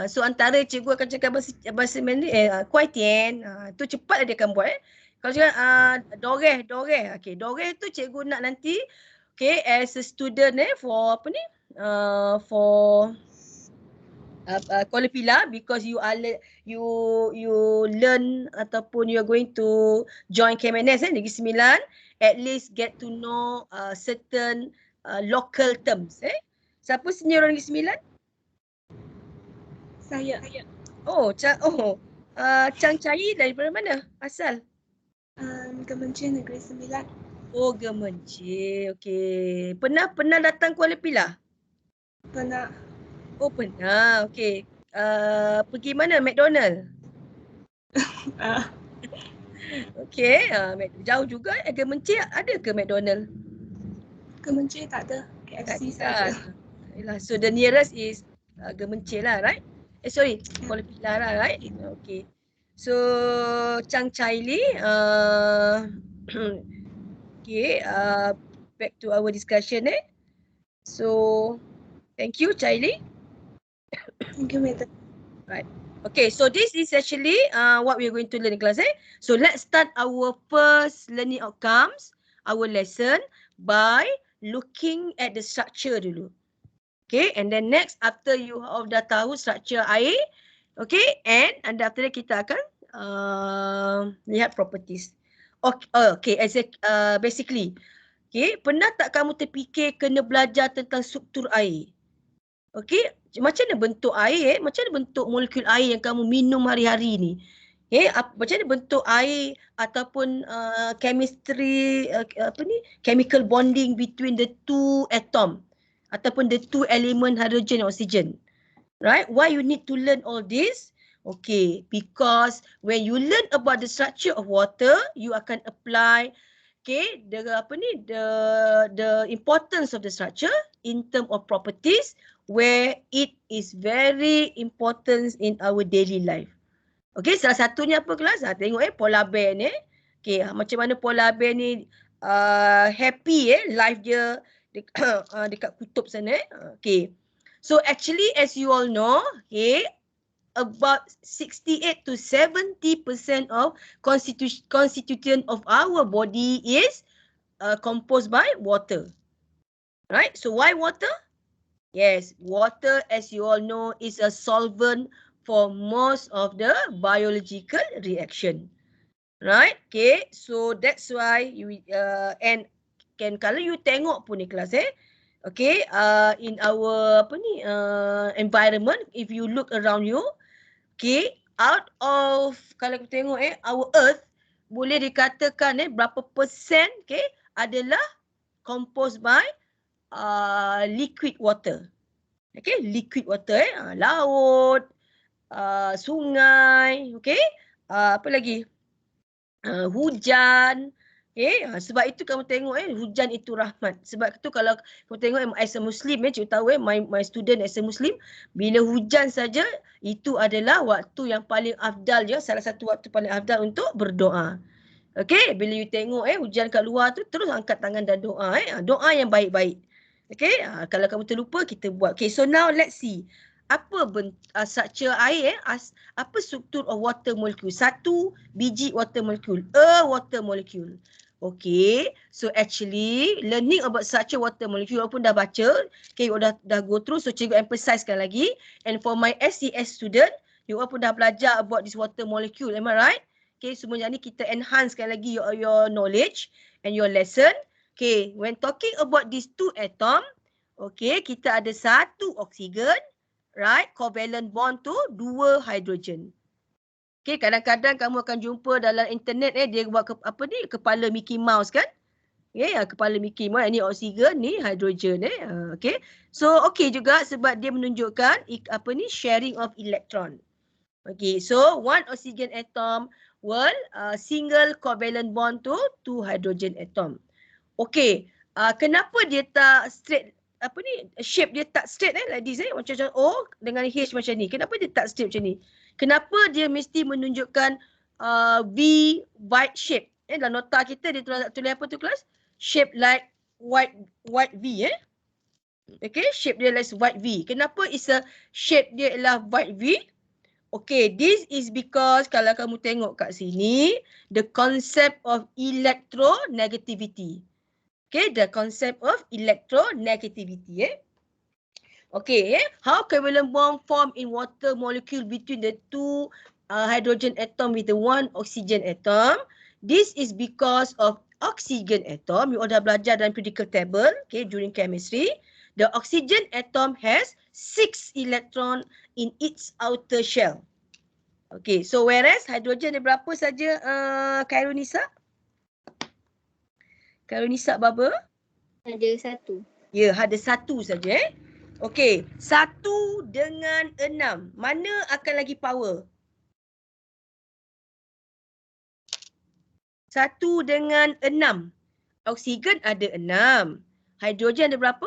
So antara cikgu akan cakap bahasa Mandarin kuai tian, tu cepat dia akan buat Kalau cakap doreh. Okay, doreh tu cikgu nak nanti okay as a student for apa ni? For Kuala Pilah because you learn ataupun you are going to join KMNS Negeri Sembilan, at least get to know certain local terms. Siapa senior orang Negeri Sembilan? Saya. Chang Chai daripada mana asal? Kementerian Negeri Sembilan. Oh, Gemencih. Okey. Pernah datang Kuala Pilah? Pernah. Oh, pernah. Okey. Pergi mana? McDonald? Okey. Jauh juga. Gemencih ada ke McDonald? Kementerian tak ada. KFC saja. So the nearest is Gemencih lah, right? Sorry, Kuala Pilah lah, right? Okay. So Chang Chai Li, okay, back to our discussion So thank you, Chai Li. Thank you, madam. Right. Okay, so this is actually what we are going to learn in class. So let's start our first learning outcomes, our lesson by looking at the structure dulu. Okay, and then next after you dah tahu structure air, okay, and after that kita akan lihat properties. Okay, basically, okay, pernah tak kamu terfikir kena belajar tentang struktur air? Okay, macam mana bentuk air, macam mana bentuk molekul air yang kamu minum hari-hari ni? Okay, macam mana bentuk air ataupun chemistry, chemical bonding between the two atom ataupun the two element hydrogen and oxygen. Right? Why you need to learn all this? Okay, because when you learn about the structure of water, you akan apply the importance of the structure in terms of properties where it is very important in our daily life. Okay, salah satunya apa kelas? Tengok polar bear ni. Okay, macam mana polar bear ni happy life dia dekat kutub sana. Okay. So actually as you all know, okay, about 68 to 70% of constituent of our body is composed by water. Right? So why water? Yes, water as you all know is a solvent for most of the biological reaction. Right? Okay, so that's why you kalau you tengok pun ni kelas okay, in our environment, if you look around you, okay, out of kalau kita tengok our earth boleh dikatakan berapa persen okay adalah composed by liquid water. Okay, liquid water laut, sungai, okay, apa lagi? Hujan. Okay, sebab itu kamu tengok hujan itu rahmat. Sebab itu kalau kamu tengok as a Muslim cikgu tahu my student as a Muslim, bila hujan saja itu adalah waktu yang paling afdal salah satu waktu paling afdal untuk berdoa. Okay, bila you tengok hujan kat luar tu terus angkat tangan dan doa doa yang baik-baik. Okay, kalau kamu terlupa kita buat. Okay, so now let's see. apa structure air apa struktur of water molecule? Satu biji water molecule, a water molecule. Okay, so actually learning about structure water molecule walaupun dah baca, okay, you dah go through, so cikgu emphasize sekali lagi. And for my SCS student, you all pun dah belajar about this water molecule, am I right? Okay, semuanya ni kita enhance sekali lagi your knowledge and your lesson. Okay, when talking about these two atom, okay, kita ada satu oksigen, right? Covalent bond tu 2 hidrogen. Okay, kadang-kadang kamu akan jumpa dalam internet dia buat kepala Mickey Mouse kan? Okay, kepala Mickey Mouse ni oksigen, ni hidrogen okay. So okay juga sebab dia menunjukkan sharing of electron. Okay, so one oxygen atom will single covalent bond to 2 hydrogen atom. Okay, kenapa dia tak straight shape dia tak straight like this macam O dengan H macam ni. Kenapa dia tak straight macam ni? Kenapa dia mesti menunjukkan V white shape? Dalam nota kita dia tulis apa tu kelas? Shape like white V Okay, shape dia like white V. Kenapa is a shape dia ialah white V? Okay, this is because kalau kamu tengok kat sini, the concept of electronegativity. Okay, the concept of electronegativity. Okay, how covalent bond form in water molecule between the two hydrogen atom with the one oxygen atom. This is because of oxygen atom. You all dah belajar dalam periodic table, okay, during chemistry. The oxygen atom has 6 electron in its outer shell. Okay, so whereas hydrogen ada berapa saja Khairunisa? Khairunisa berapa? Ada 1. Ya, ada 1 saja Okey, 1 dengan 6. Mana akan lagi power? 1 dengan 6. Oksigen ada 6. Hidrogen ada berapa?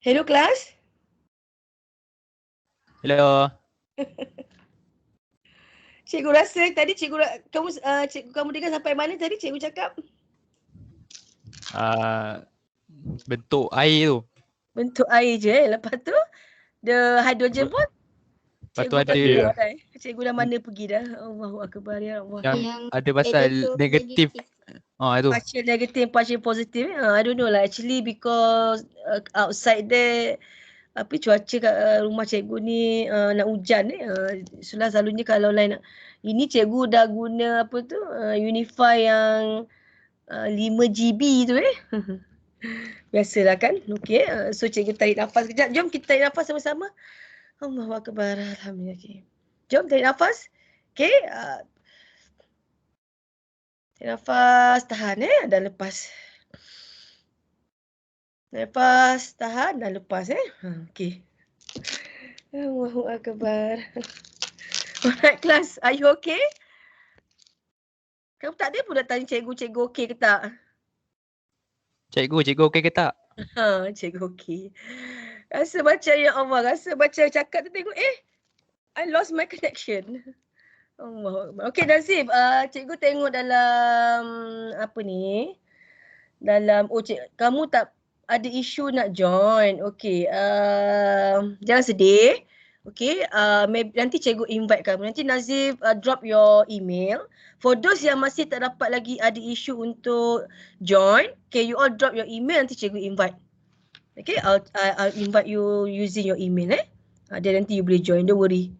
Hello kelas. Hello. Cikgu rasa tadi kamu dengar sampai mana tadi cikgu cakap? Bentuk air tu. Bentuk air je. Lepas tu the hydrogen pun Lepas tu cikgu ada tak tahu dah. Cikgu dah mana pergi dah. Allahu akbar ya Allah. yang ada pasal negatif. Itu. Partial negative, partial positive. I don't know lah. Actually because outside there cuaca kat rumah cikgu ni nak hujan selalunya kalau lain ini cikgu dah guna Unify yang 5GB tu biasalah kan. Okey, so cikgu tarik nafas kejap. Jom kita tarik nafas sama-sama. Allahu akbar. Alhamdulillah. Okay. Jom tarik nafas. Okey, tarik nafas, tahan dah lepas. Lepas, tahan dan lepas okey. Allahu akbar. Alright kelas, are you okay? Kamu tak ada pun nak tanya cikgu okey ke tak? Cikgu okey ke tak? Cikgu okey. Rasa macam ya Allah, rasa macam cakap tu tengok I lost my connection. Allah. Okey Nazif, cikgu tengok dalam dalam kamu tak ada isu nak join. Okey, jangan sedih. Okey, nanti cikgu invite kamu. Nanti Nazif drop your email. For those yang masih tak dapat lagi ada isu untuk join, okay, you all drop your email, nanti cikgu invite. Okay, I'll invite you using your email then nanti you boleh join, don't worry.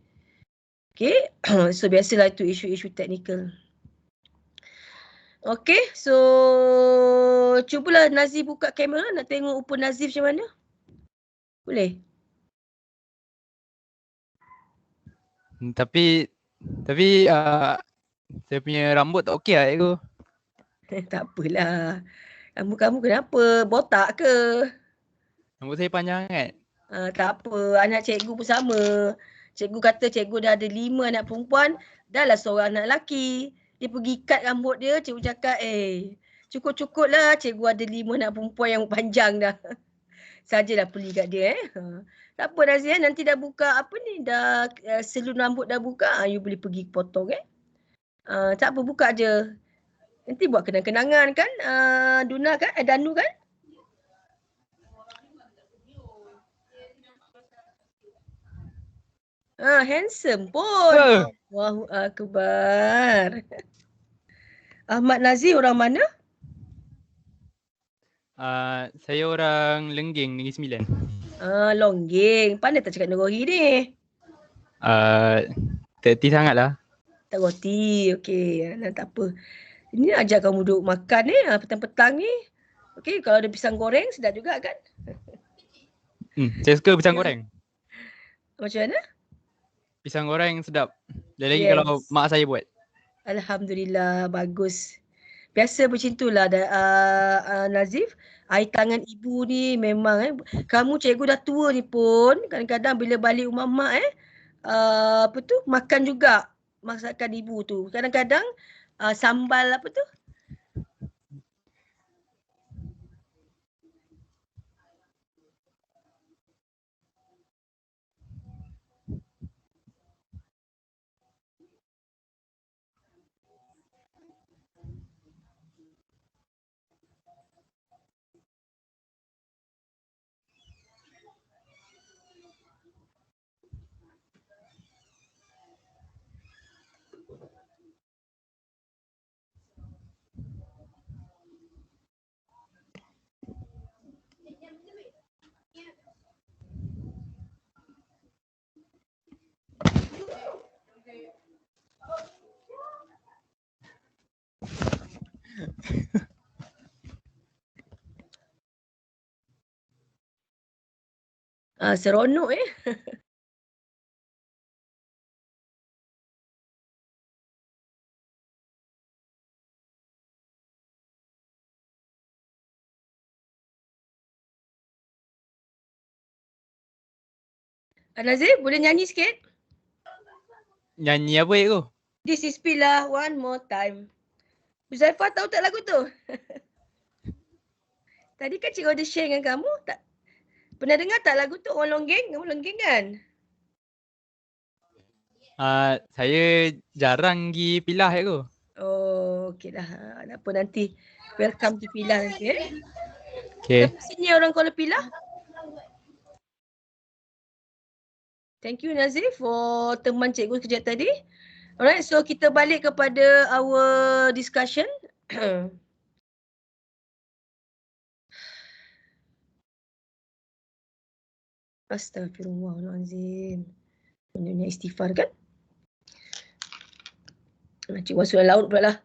Okay, so biasalah itu isu-isu teknikal. Okay, so cubalah Nazif buka kamera, nak tengok rupa Nazif macam mana. Boleh? Tapi saya punya rambut tak okey lah cikgu. Tak apalah. Rambut kamu kenapa? Botak ke? Rambut saya panjang kan? Tak apa, anak cikgu pun sama. Cikgu kata cikgu dah ada 5 anak perempuan, dah lah seorang anak lelaki. Dia pergi cut rambut dia, cikgu cakap cukup-cukup lah cikgu ada 5 anak perempuan yang panjang dah. Sajalah beli kat dia Tak apa Nazia, nanti dah buka dah salon rambut dah buka, you boleh pergi potong tak apa, buka je. Nanti buat kenang-kenangan kan, Duna kan, Danu kan? Handsome pun. Allahu akbar. Ahmad Nazir orang mana? Saya orang Lenggeng, Negeri Sembilan. Longgeng. Pandai tak cakap Negeri ni? Terti sangatlah. Tak roti. Okey, tak apa. Ini ajak kamu duduk makan petang-petang ni. Okey, kalau ada pisang goreng sedap juga kan? Saya suka pisang goreng. Macam mana? Pisang goreng sedap. Lagi kalau mak saya buat. Alhamdulillah, bagus. Biasa macam itulah Nazif. Air tangan ibu ni memang kamu cikgu dah tua ni pun kadang-kadang bila balik rumah mak makan juga masakan ibu tu. Kadang-kadang sambal seronok Nazif, boleh nyanyi sikit? Nyanyi apa tu? This is Pillah, one more time. Huzaifah tahu tak lagu tu? Tadi kan cikgu ada share dengan kamu tak? Pernah dengar tak lagu tu Orang Longgeng? Orang Longgeng kan? Saya jarang pergi Pilah cikgu. Oh, okey dah. Tak apa nanti. Welcome to Pilah nanti Okay. Siapa sini orang Kuala Pilah? Thank you Nazif for teman cikgu kejap tadi. Alright, so kita balik kepada our discussion. Astaghfirullahalazim. Punya istighfar kan? Cik Wan sudah laut pula lah.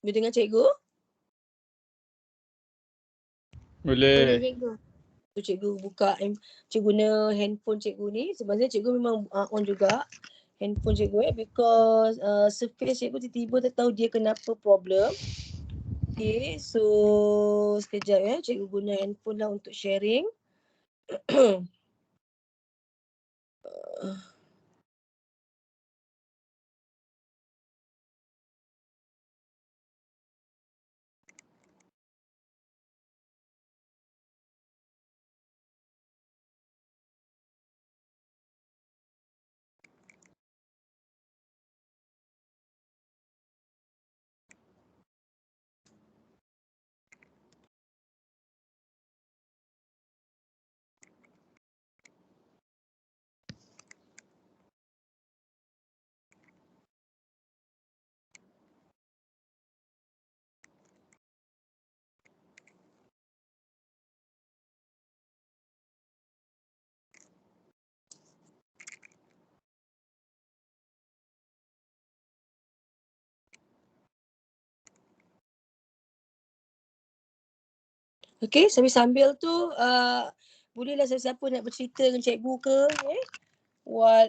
Boleh dengar cikgu? Boleh Boleh. cikgu. Tu cikgu buka, cikgu guna handphone cikgu ni. Sebenarnya cikgu memang on juga handphone cikgu because surface cikgu tiba-tiba tak tahu dia kenapa problem. Okay, so sekejap cikgu guna handphone lah untuk sharing. Okay, sambil-sambil tu bolehlah siapa-siapa nak bercerita dengan cikgu ke while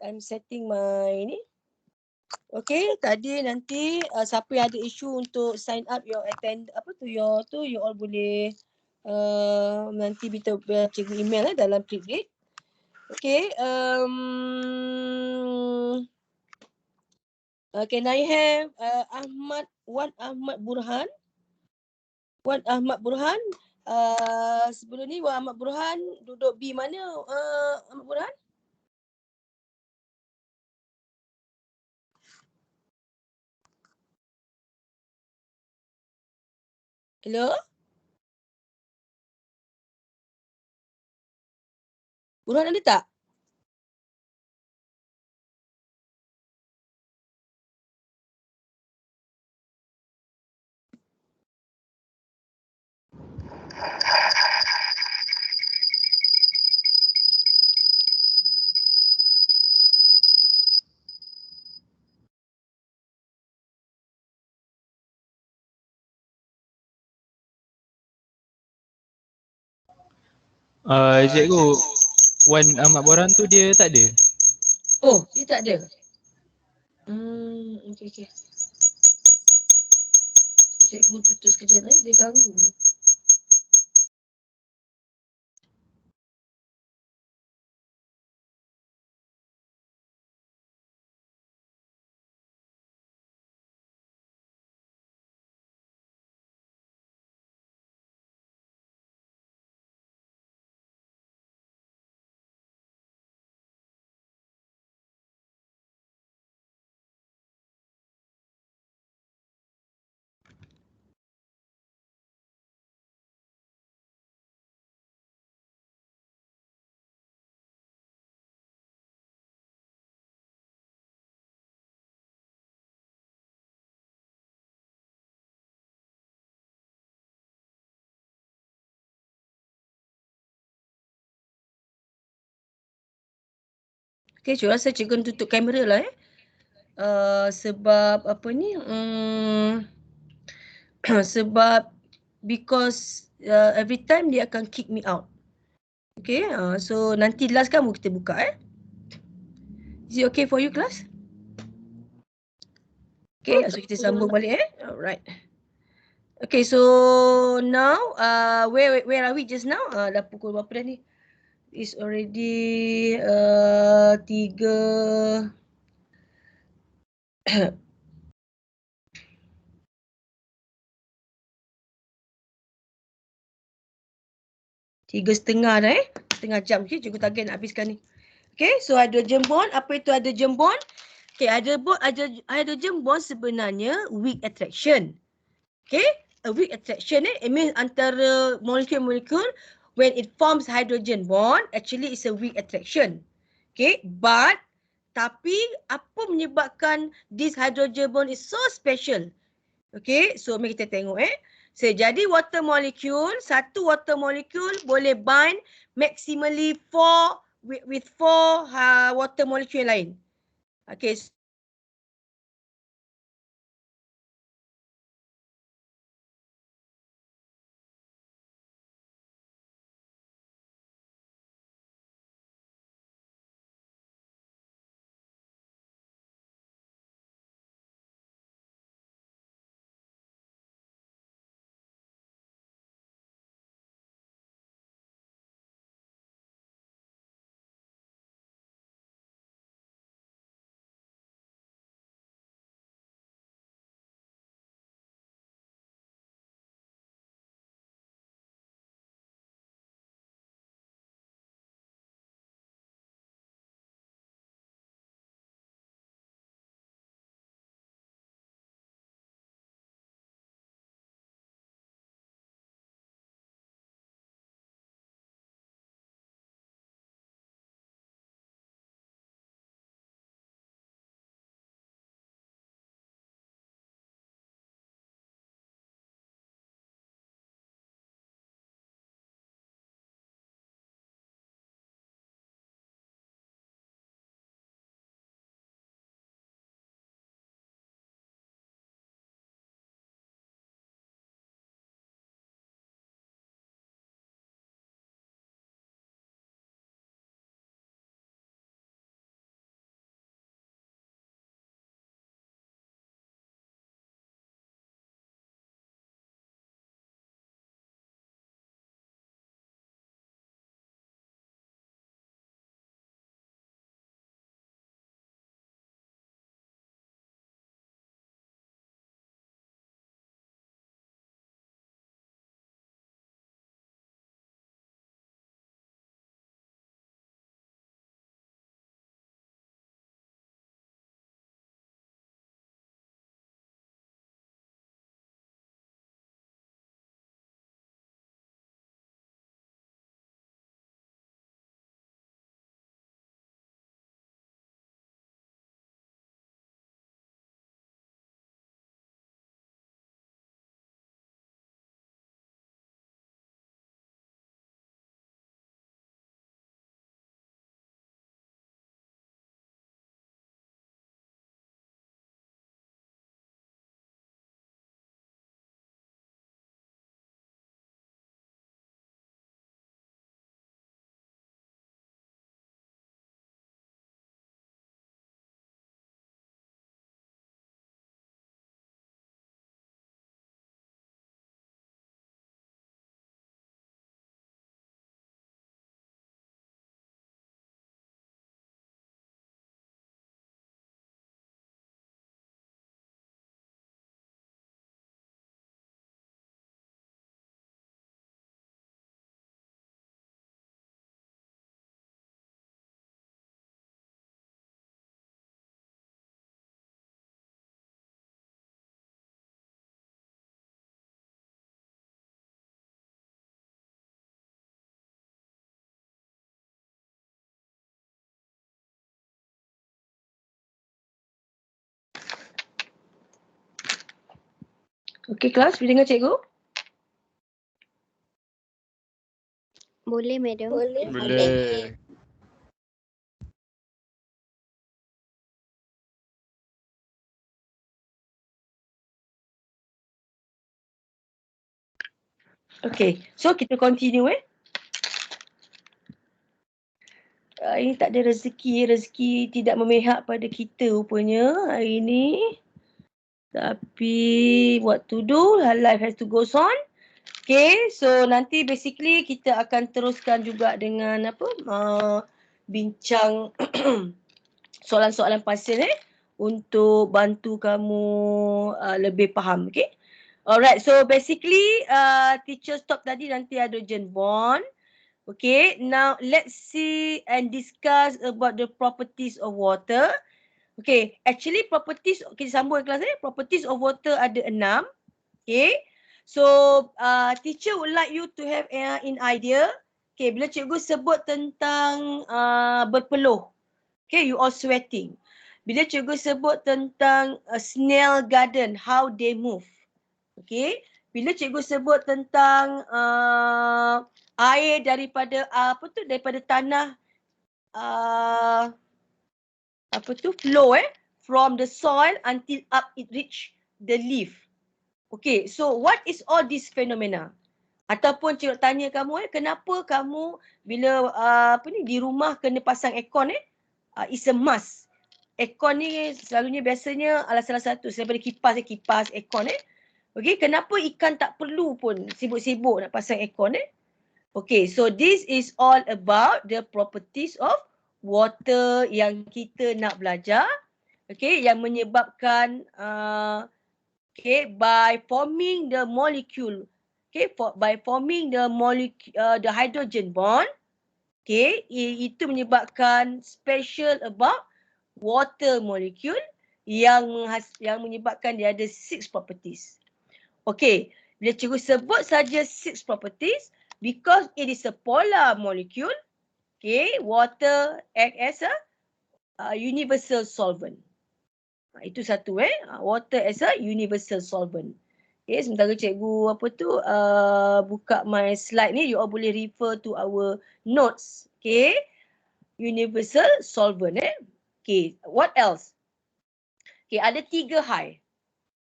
I'm setting my ni. Okay, tadi nanti siapa yang ada isu untuk sign up your you all boleh nanti cikgu email dalam Flipgrid. Okay, can I have Wan Ahmad Burhan? Sebelum ni Wan Ahmad Burhan duduk B mana Ahmad Burhan? Hello? Burhan ada tak? Cikgu, Wan Ahmad Boran tu dia tak ada. Oh, dia tak ada. Okay. Cikgu tutup sekejap dia ganggu. Okay, cikgu rasa cikgu tutup kamera lah sebab apa ni? Sebab because every time dia akan kick me out. Okay, so nanti last kan kita buka Is it okay for you class? Okay, so kita sambung balik Alright. Okay, so now where are we just now? Dah pukul berapa dah ni? It's already 3 3:30 dah setengah jam. Okay, cikgu target nak habiskan ni. Okay, so hydrogen bond. Apa itu hydrogen bond? Okay, hydrogen bond sebenarnya weak attraction. Okay, a weak attraction it means antara molekul-molekul when it forms hydrogen bond, actually it's a weak attraction. Okay, but tapi apa menyebabkan this hydrogen bond is so special? Okay, so mari kita tengok So, jadi water molecule, satu water molecule boleh bind maximally with 4 water molecule lain. Okay. Okey kelas, boleh dengar cikgu? Boleh, madam. Boleh. Okay, so kita continue ini tak ada rezeki tidak memihak pada kita rupanya hari ni. Tapi what to do, life has to goes on. Okay, so nanti basically kita akan teruskan juga dengan bincang soalan-soalan pasien untuk bantu kamu lebih faham. Okay. Alright, so basically teacher stop tadi nanti hydrogen bond. Okay, now let's see and discuss about the properties of water. Okay, actually properties, kita sambung kelas properties of water ada 6. Okay, so teacher would like you to have an idea. Okay, bila cikgu sebut tentang berpeluh, okay, you all sweating. Bila cikgu sebut tentang snail garden, how they move. Okay, bila cikgu sebut tentang air daripada daripada tanah flow from the soil until up it reach the leaf. Okay, so what is all this phenomena? Ataupun cikgu tanya kamu kenapa kamu bila di rumah kena pasang aircon it's a must. Aircon ni selalunya biasanya salah satu daripada kipas aircon Okay, kenapa ikan tak perlu pun sibuk-sibuk nak pasang aircon Okay, so this is all about the properties of water yang kita nak belajar. Okay, yang menyebabkan by forming the molecule. Okay, by forming the molecule, the hydrogen bond. Okay, itu menyebabkan special about water molecule yang menyebabkan dia ada 6 properties. Okay, bila cikgu sebut saja 6 properties, because it is a polar molecule, okay, water act as a universal solvent. Itu satu water as a universal solvent. Okay, sementara cikgu buka my slide ni, you all boleh refer to our notes. Okay, universal solvent Okay, what else? Okay, ada 3 high.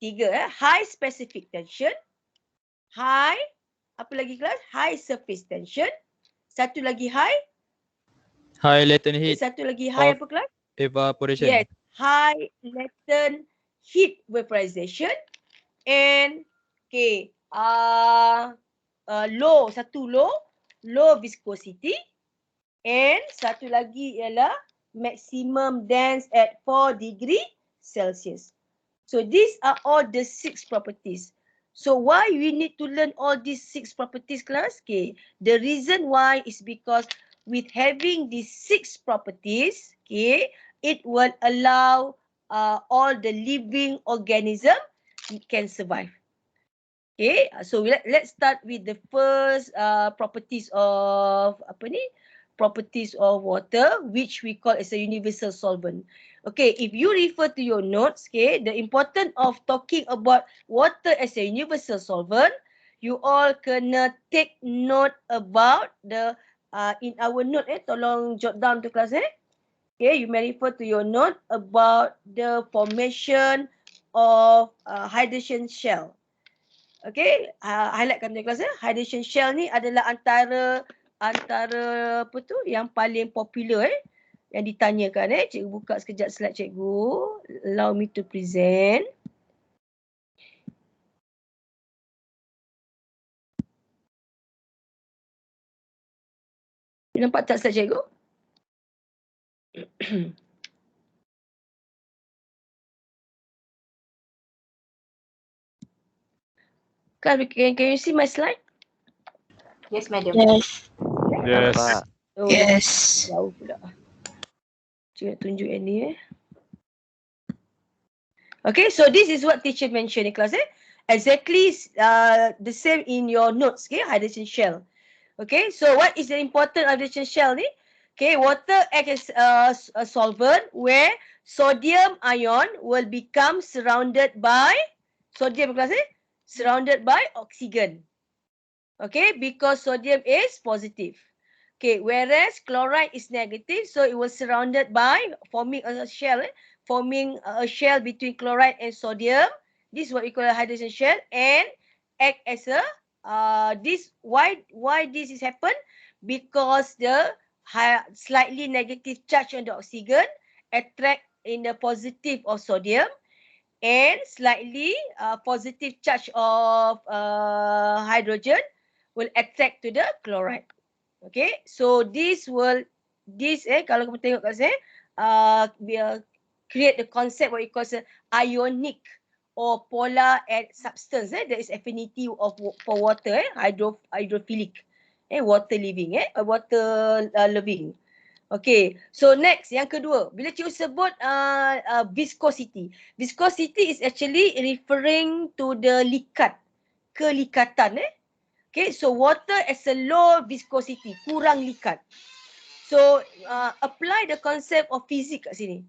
3 high specific tension, high apa lagi kelas? High surface tension. Satu lagi high latent heat. Satu lagi high apa kelas? Evaporation. Yes, high latent heat vaporization and low viscosity and satu lagi ialah maximum dense at 4 degree Celsius. So these are all the 6 properties. So why we need to learn all these 6 properties class? Okay, the reason why is because with having these 6 properties, okay, it will allow all the living organism can survive. Okay, so let's start with the first properties of properties of water, which we call as a universal solvent. Okay, if you refer to your notes, okay, the importance of talking about water as a universal solvent, you all kena take note about the in our note tolong jot down to class Okay, you may refer to your note about the formation of hydrogen shell. Okay, highlightkan di kelas hydrogen shell ni adalah antara yang paling popular yang ditanyakan Cikgu buka sekejap slide cikgu. Allow me to present. Nampak tak slide cikgu? Can you see my slide? Yes, madam. Yes. Yes. Oh, Yes. jauh pula. Cikgu nak tunjuk yang ni Okay, so this is what teacher mentioned in class Exactly the same in your notes, okay, hydrogen shell. Okay, so what is the important hydrogen shell ni? Okay, water acts as a solvent where sodium ion will become surrounded by surrounded by oxygen. Okay, because sodium is positive. Okay, whereas chloride is negative, so it was surrounded by forming a shell, forming a shell between chloride and sodium. This is what we call a hydrogen shell and act as a why this is happen? Because the slightly negative charge on the oxygen attract in the positive of sodium, and slightly positive charge of hydrogen will attract to the chloride. Okay, so this kalau kamu tengok kat saya, create the concept what you call ionic or polar substance. There is affinity for water, hydrophilic, water living, water loving. Okay, so next yang kedua, bila cikgu sebut viscosity. Viscosity is actually referring to the likat, kelikatan. Okay, so water as a low viscosity, kurang likat. So apply the concept of physics kat sini.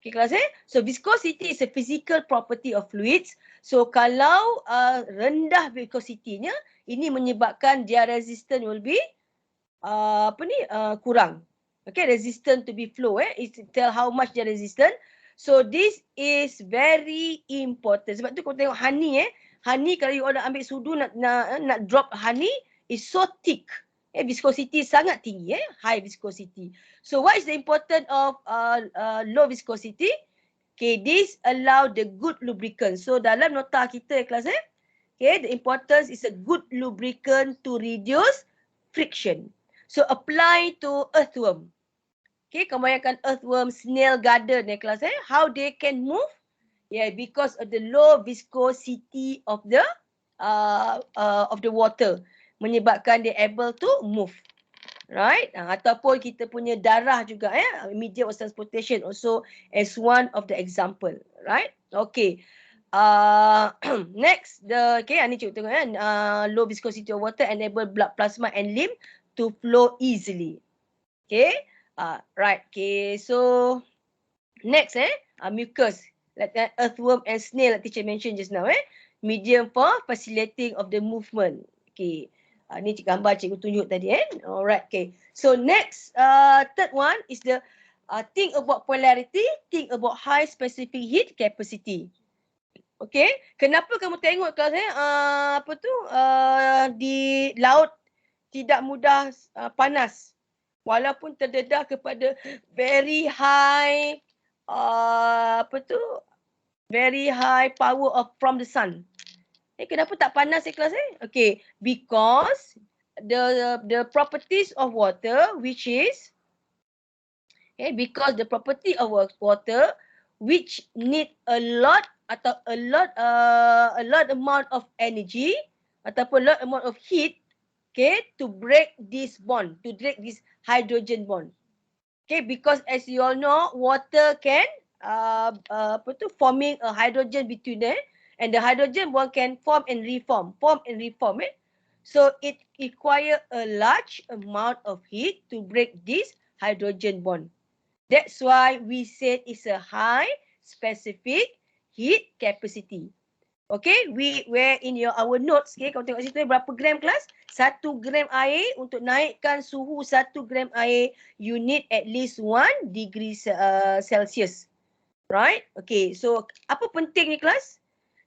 Okay kelas So viscosity is a physical property of fluids. So kalau rendah viscosity-nya, ini menyebabkan dia resistant will be kurang. Okay, resistant to be flow. It tell how much dia resistant. So this is very important. Sebab tu kau tengok honey honey kalau you order ambil sudu nak drop honey is so thick. Viscosity sangat tinggi, high viscosity. So what is the importance of low viscosity? Okay, this allow the good lubricant. So dalam nota kita kelas okay, the importance is a good lubricant to reduce friction. So apply to earthworm. Okay, kebanyakan earthworm, snail garden kelas how they can move? Yeah, because of the low viscosity of the water, menyebabkan they able to move. Right? Ataupun kita punya darah juga medium of transportation also as one of the example. Right? Okay. Next, ni cikgu tengok low viscosity of water enable blood plasma and lymph to flow easily. Okay. Right. Okay. So next mucus, like earthworm and snail like teacher mentioned just now medium for facilitating of the movement. Okay. Ni gambar cikgu tunjuk tadi Alright. Okay. So next third one is the think about polarity, think about high specific heat capacity. Okay. Kenapa kamu tengok kelas di laut tidak mudah panas walaupun terdedah kepada very high very high power from the sun. Kenapa tak panas kelas Okay, because the properties of water which is because the property of water which need a lot amount of energy ataupun lot amount of heat to break this bond, to break this hydrogen bond. Okay, because as you all know, water can forming a hydrogen between them, and the hydrogen bond can form and reform. So it require a large amount of heat to break this hydrogen bond. That's why we said it's a high specific heat capacity. Okay, where in our notes, kau tengok situ berapa gram kelas? 1 gram air, untuk naikkan suhu 1 gram air, you need at least 1 degree Celsius. Right? Okay, so apa penting ni kelas?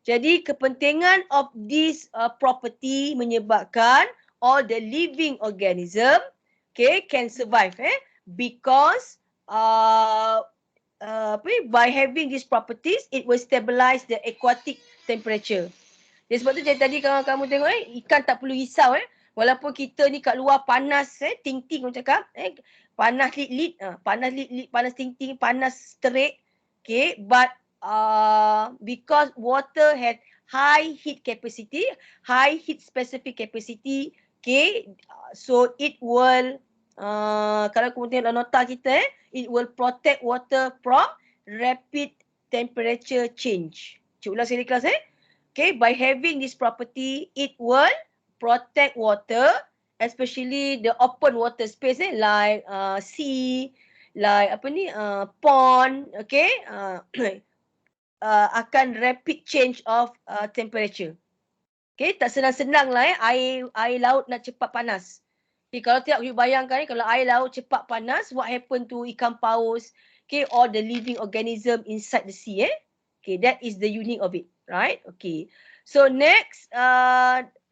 Jadi kepentingan of this property menyebabkan all the living organism can survive because by having these properties, it will stabilize the aquatic temperature. Jadi sebab tu tadi kalau kamu tengok ikan tak perlu risau walaupun kita ni kat luar panas ting-ting orang cakap panas lit-lit, panas lit-lit, panas ting-ting, panas terik. Okay, but because water has high heat capacity, high heat specific capacity, so it will kalau kamu tengok dalam nota kita it will protect water from rapid temperature change. Cik ulang sekali kelas Okay, by having this property, it will protect water, especially the open water space like sea, like pond, akan rapid change of temperature. Okay, tak senang-senang lah air laut nak cepat panas. Okay, kalau tidak you bayangkan kalau air laut cepat panas, what happen to ikan paus, all the living organism inside the sea Okay, that is the unique of it, right? Okay. So next,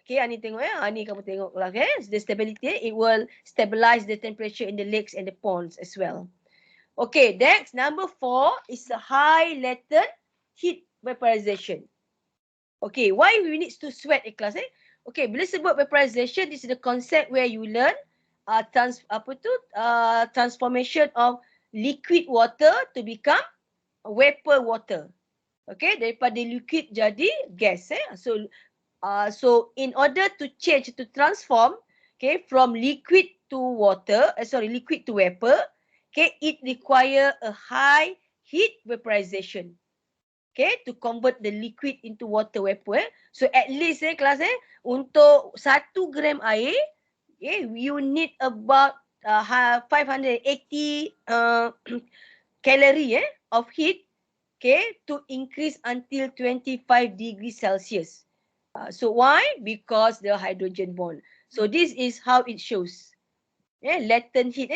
Okay, ni tengok ni kamu tengok lah the stability, it will stabilize the temperature in the lakes and the ponds as well. Okay, next number 4 is a high latent heat vaporization. Okay, why we need to sweat in class Okay, bila sebut vaporization, this is the concept where you learn transformation of liquid water to become vapor water. Okay, daripada liquid jadi gas So in order to change, to transform, okay, from liquid to water, liquid to vapor, okay, it require a high heat vaporization, okay, to convert the liquid into water vapor. So at least kelas untuk 1 gram air, okay, you need about 580 calorie of heat, okay, to increase until 25 degrees Celsius. So why? Because the hydrogen bond. So this is how it shows. Latent heat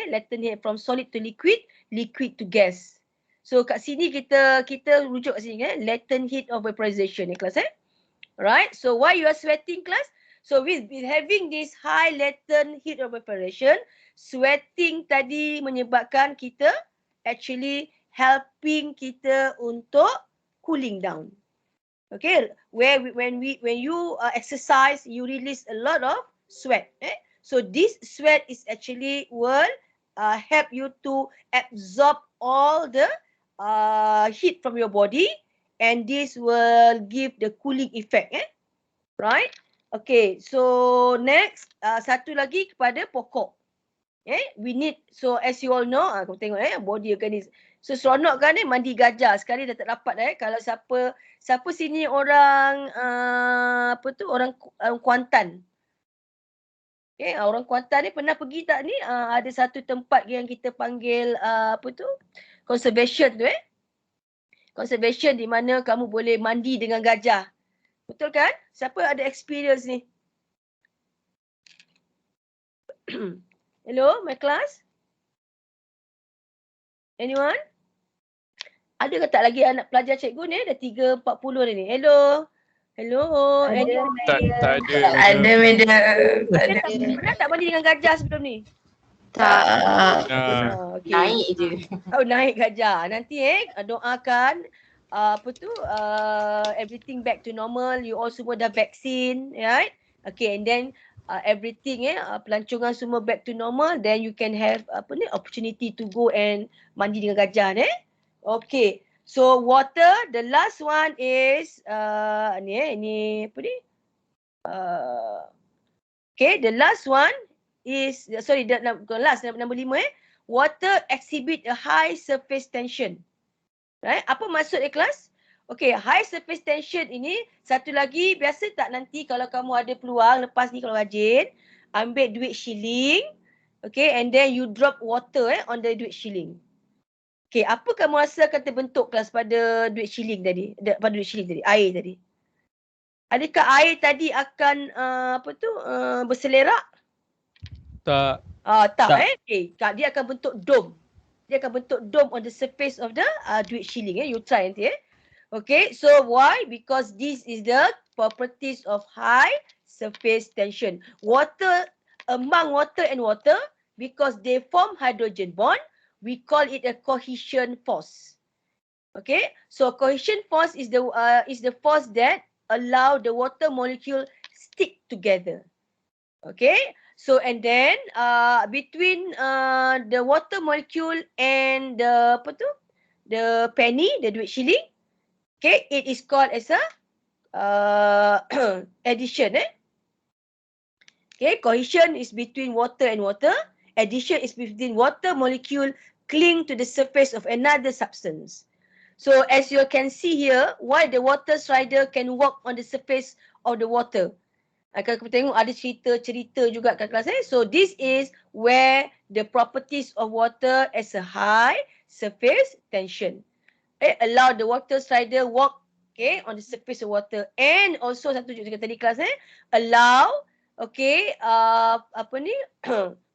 from solid to liquid, liquid to gas. So kat sini kita rujuk kat sini latent heat of vaporization kelas Right? So why you are sweating class? So with having this high latent heat of evaporation, sweating tadi menyebabkan kita actually helping kita untuk cooling down. Okay, when you exercise, you release a lot of sweat. So this sweat is actually will help you to absorb all the heat from your body, and this will give the cooling effect. Right? Okay, so next satu lagi kepada pokok. We need, so as you all know, kamu tengok body organism. So seronok kan mandi gajah. Sekali dah tak dapat kalau siapa sini orang orang Kuantan. Okay, orang Kuantan ni pernah pergi tak ni? Ada satu tempat yang kita panggil conservation tu Conservation di mana kamu boleh mandi dengan gajah. Betul kan? Siapa ada experience ni? Hello, my class? Anyone? Ada ke tak lagi anak pelajar cikgu ni? Dah 3.40 dah ni. Hello? Hello? Tak ada. Ada, madam. Pernah tak mandi dengan gajah sebelum ni? Tak. Okay. Naik je. Oh, naik gajah. Nanti doakan everything back to normal. You all semua dah vaksin, right? Okay, and then everything pelancongan semua back to normal, then you can have opportunity to go and mandi dengan gajah Okay. So water, the last one is okay, the last one is number 5 water exhibit a high surface tension. Right? Apa maksud kelas? Okay, high surface tension ini satu lagi, biasa tak nanti kalau kamu ada peluang lepas ni kalau rajin ambil duit shilling, okay, and then you drop water on the duit shilling. Okay, apa kamu rasa akan terbentuk kelas pada duit shilling tadi? Pada duit shilling tadi, air tadi. Adakah air tadi akan berselerak? Tak. Tak. Okay, dia akan bentuk dome. Dia akan bentuk dome on the surface of the duit shilling. You try nanti. Okay, so why? Because this is the properties of high surface tension. Water, among water and water, because they form hydrogen bond, we call it a cohesion force. Okay, so cohesion force is the force that allow the water molecule stick together. Okay, so and then between the water molecule and the penny, the duit shilling, okay, it is called as a addition. Okay, cohesion is between water and water. Addition is between water molecule cling to the surface of another substance. So as you can see here, why the water strider can walk on the surface of the water. Kalau kita tengok ada cerita juga kat kelas So this is where the properties of water as a high surface tension. Allow the water strider walk on the surface of water, and also satu juga tadi kelas allow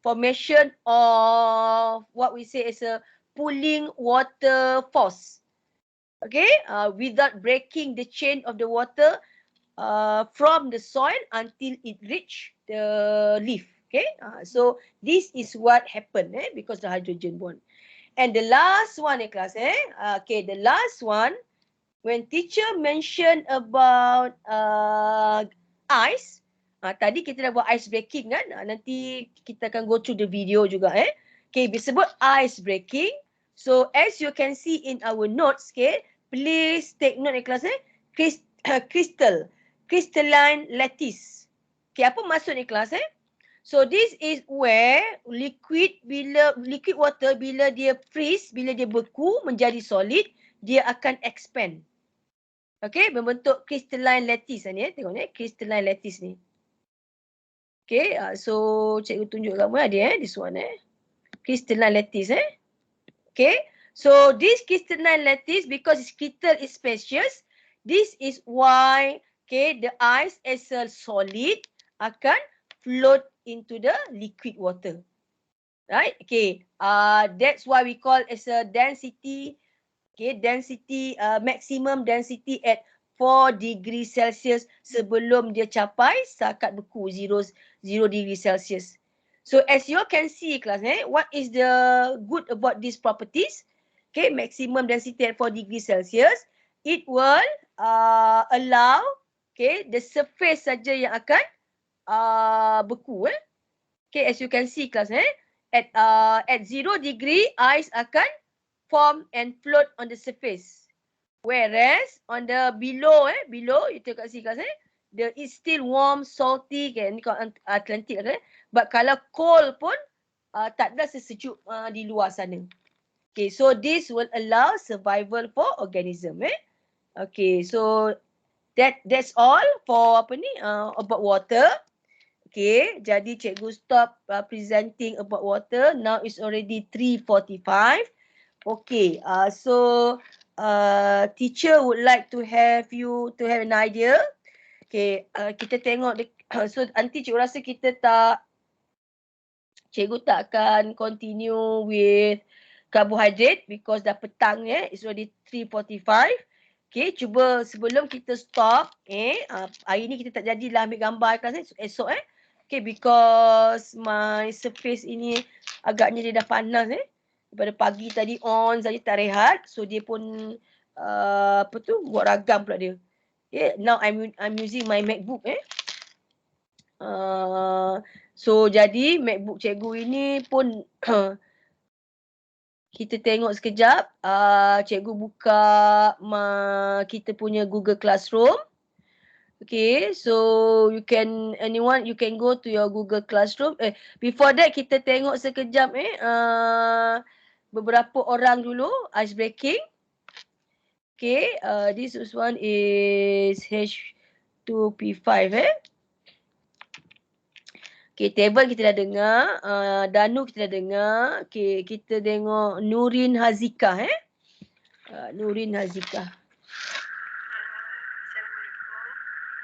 formation of what we say is a pulling water force. Okay, without breaking the chain of the water, from the soil until it reach the leaf. Okay, so this is what happened because the hydrogen bond. And the last one class okay, the last one, when teacher mentioned about ice, tadi kita dah buat ice breaking kan, nanti kita akan go through the video juga okay, disebut ice breaking. So as you can see in our notes, okay, please take note class crystalline lattice. Okay, apa maksud ni kelas So this is where liquid water bila dia freeze, bila dia beku menjadi solid, dia akan expand. Okay, membentuk crystalline lattice ni tengok ni, crystalline lattice ni. Okay, so cikgu tunjuk gambar dia this one crystalline lattice Okay, so this crystalline lattice, because its crystal is spacious, this is why okay, the ice as a solid akan float into the liquid water. Right? Okay. That's why we call as a density. Okay, density maximum density at 4 degrees Celsius sebelum dia capai setakat beku 0 degrees Celsius. So as you can see class what is the good about these properties? Okay, maximum density at 4 degrees Celsius, it will allow okay, the surface saja yang akan beku Okay, as you can see class at 0 degree ice akan form and float on the surface, whereas on the below you tengok kat sini class the is still warm, salty kan, ni kat Atlantic but kalau cold pun tak ada sesejuk di luar sana. Okay, so this will allow survival for organism Okay, so that's all for apa ni about water. Okay, jadi cikgu stop presenting about water. Now it's already 3:45. Okay, so teacher would like to have you to have an idea. Okay, kita tengok so nanti cikgu rasa cikgu tak akan continue with carbohydrate because dah petang it's already 3:45. Okay, cuba sebelum kita stop hari ni kita tak jadilah ambil gambar kelas esok Okay, because my surface ini agaknya dia dah panas daripada pagi tadi on saja tak rehat, so dia pun buat ragam pula dia. Okay, now I'm using my MacBook so jadi MacBook cikgu ini pun kita tengok sekejap. Cikgu buka kita punya Google Classroom. Okay, so you can go to your Google Classroom. Before that kita tengok sekejap beberapa orang dulu ice breaking. Okay, this one is H2P5 Okay, table kita dah dengar, Danu kita dah dengar. Okay, kita tengok Nurin Hazika Nurin Hazika.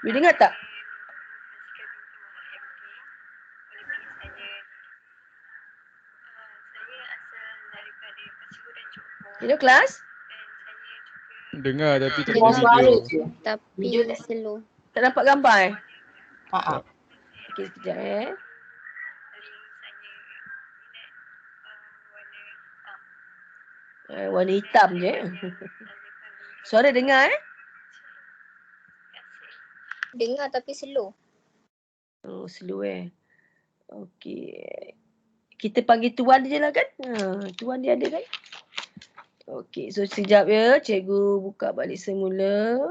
You dengar tak? Hello kelas? Dengar tapi tak Dengar ada suara video. je. Tapi slow. Tak nampak gambar Okay, sekejap warna hitam je Suara dengar Dengar tapi slow. Oh, slow Okay. Kita panggil Tuan je lah kan? Tuan dia ada kan? Okay, so sekejap cikgu buka balik semula.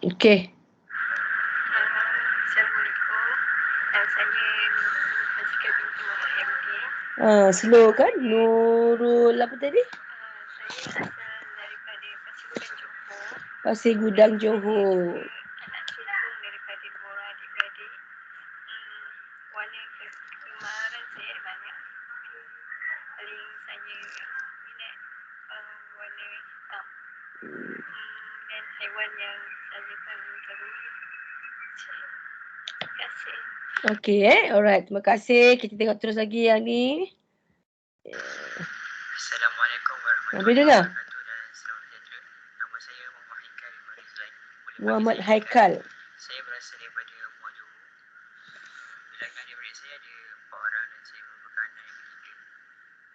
Okay. Assalamualaikum. Saya Hazika binti Muhammad MK. Slow kan? Nurul apa tadi? Saya asal daripada Pasir Gudang, Johor. Pasir Gudang, Johor. Anak sulung daripada dua orang adik-beradik. Warna kegemaran saya banyak. Paling saya minat warna hitam. yang disajikan muka bumi. Terima kasih. Okey alright. Terima kasih. Kita tengok terus lagi yang ni. Assalamualaikum warahmatullahi Boleh dengar? wabarakatuh dan selamat sejahtera. Nama saya Muhammad Haikal bin Rizwan. Muhammad Haikal. Saya berasal daripada Muar Johor. Bilangan adik-beradik saya ada 4 orang dan saya merupakan anak yang ketiga.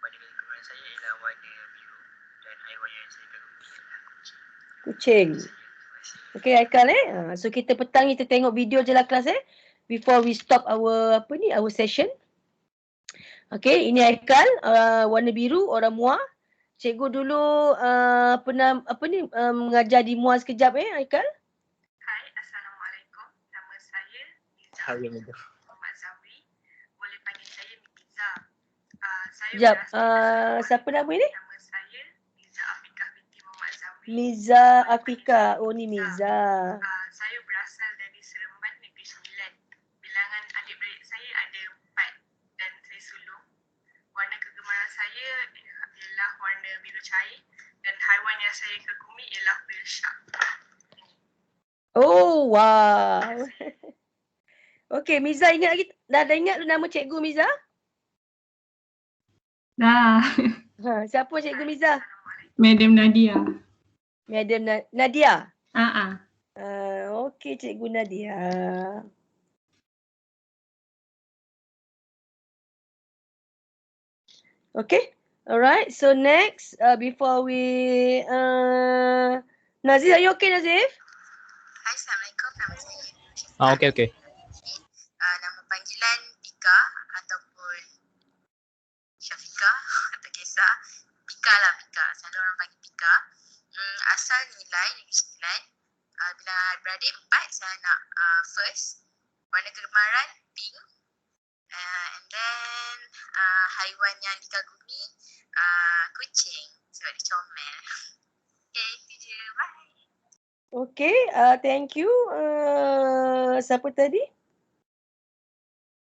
Pada kegemaran saya ialah warna biru dan haiwan yang saya kagumi adalah kucing. Kucing. Terima kasih. Okey Haikal So kita petang ni kita tengok video je lah kelas before we stop our our session. Okey, ini Haikal warna biru orang Muar. Cikgu dulu pernah mengajar di Muar sekejap Haikal. Hai, Assalamualaikum. Nama saya Miza Hai, Miza. Muhammad Zawi. Boleh panggil saya Miza. Saya Sekejap, berasal siapa nama ini? Nama saya Miza Afikah binti Muhammad Zawi. Miza Afika. Oh ni Miza. Saya berasal dari Seremban Negeri Sembilan. Bilangan adik-beradik saya ada 4 dan saya sulung. Warna kegemaran saya ialah warna biru cair dan haiwan yang saya kagumi ialah whale shark. Oh wow. Okey Miza ingat lagi dah ingat nama cikgu Miza? Dah. Siapa cikgu Miza? Madam Nadia. Madam Nadia. Okey cikgu Nadia. Okay, alright. So next, before we, Nazif, are you okay, Nazif? Hai, Assalamualaikum. Nama saya Syafika. Okay. Nama panggilan Pika ataupun Syafika, tak kisah. Pika lah, Pika. Selalu orang panggil Pika. Asal nilai Negeri Sembilan. Bila beradik 4, saya nak first. Warna kegemaran pink. And then haiwan yang dikagumi kucing sebab dia comel. Okay, itu je. Bye. Okay, thank you. Siapa tadi?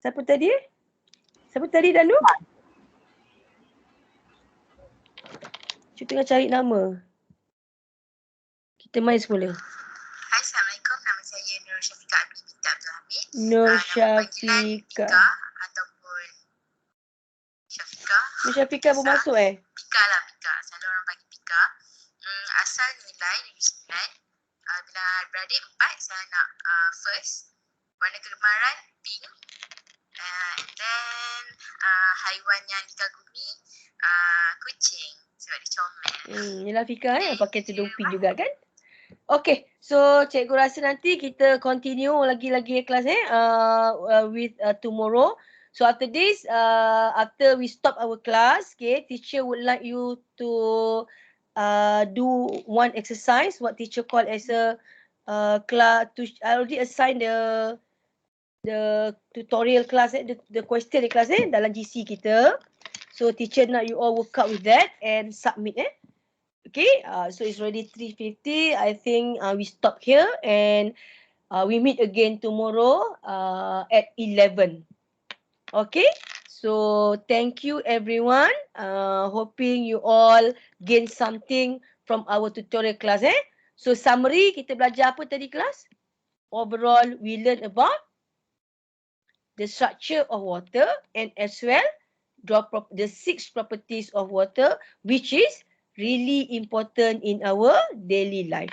Siapa tadi Danu? Cuba tengah cari nama. Kita main semula. Hai, Assalamualaikum. Nama saya Nur Syafika binti Abdul Hamid. Nur Nama panggilan Syafika. Pika ataupun Syafika. Nur Syafika bermasuk Pika lah, Pika. Selalu orang panggil Pika. Asal nilai Negeri Sembilan. Bila beradik 4, saya nak first. Warna kegemaran pink. And then haiwan yang dikagumi kucing sebab dia comel. Yelah Fika pakai tudung pink juga kan? Okay, so cikgu rasa nanti kita continue lagi kelas with tomorrow. So after this, after we stop our class, okay, teacher would like you to do one exercise, what teacher call as a class. I already assign the tutorial class, the question di kelas dalam GC kita. So teacher nak you all work out with that and submit Okay, so it's already 3:50. I think we stop here and we meet again tomorrow at 11. Okay, so thank you everyone. Hoping you all gain something from our tutorial class. So summary, kita belajar apa tadi kelas? Overall, we learn about the structure of water and as well the 6 properties of water which is really important in our daily life.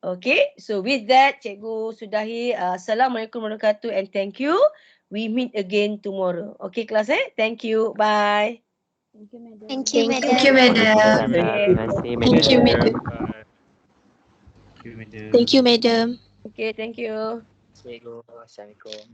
Okay, so with that, cikgu sudahi. Assalamualaikum warahmatullahi wabarakatuh and thank you. We meet again tomorrow. Okay, kelas Thank you. Bye. Thank you, madam. Thank you, madam. Thank you, madam. Thank you, madam. Thank you, madam. Okay, thank you. Assalamualaikum.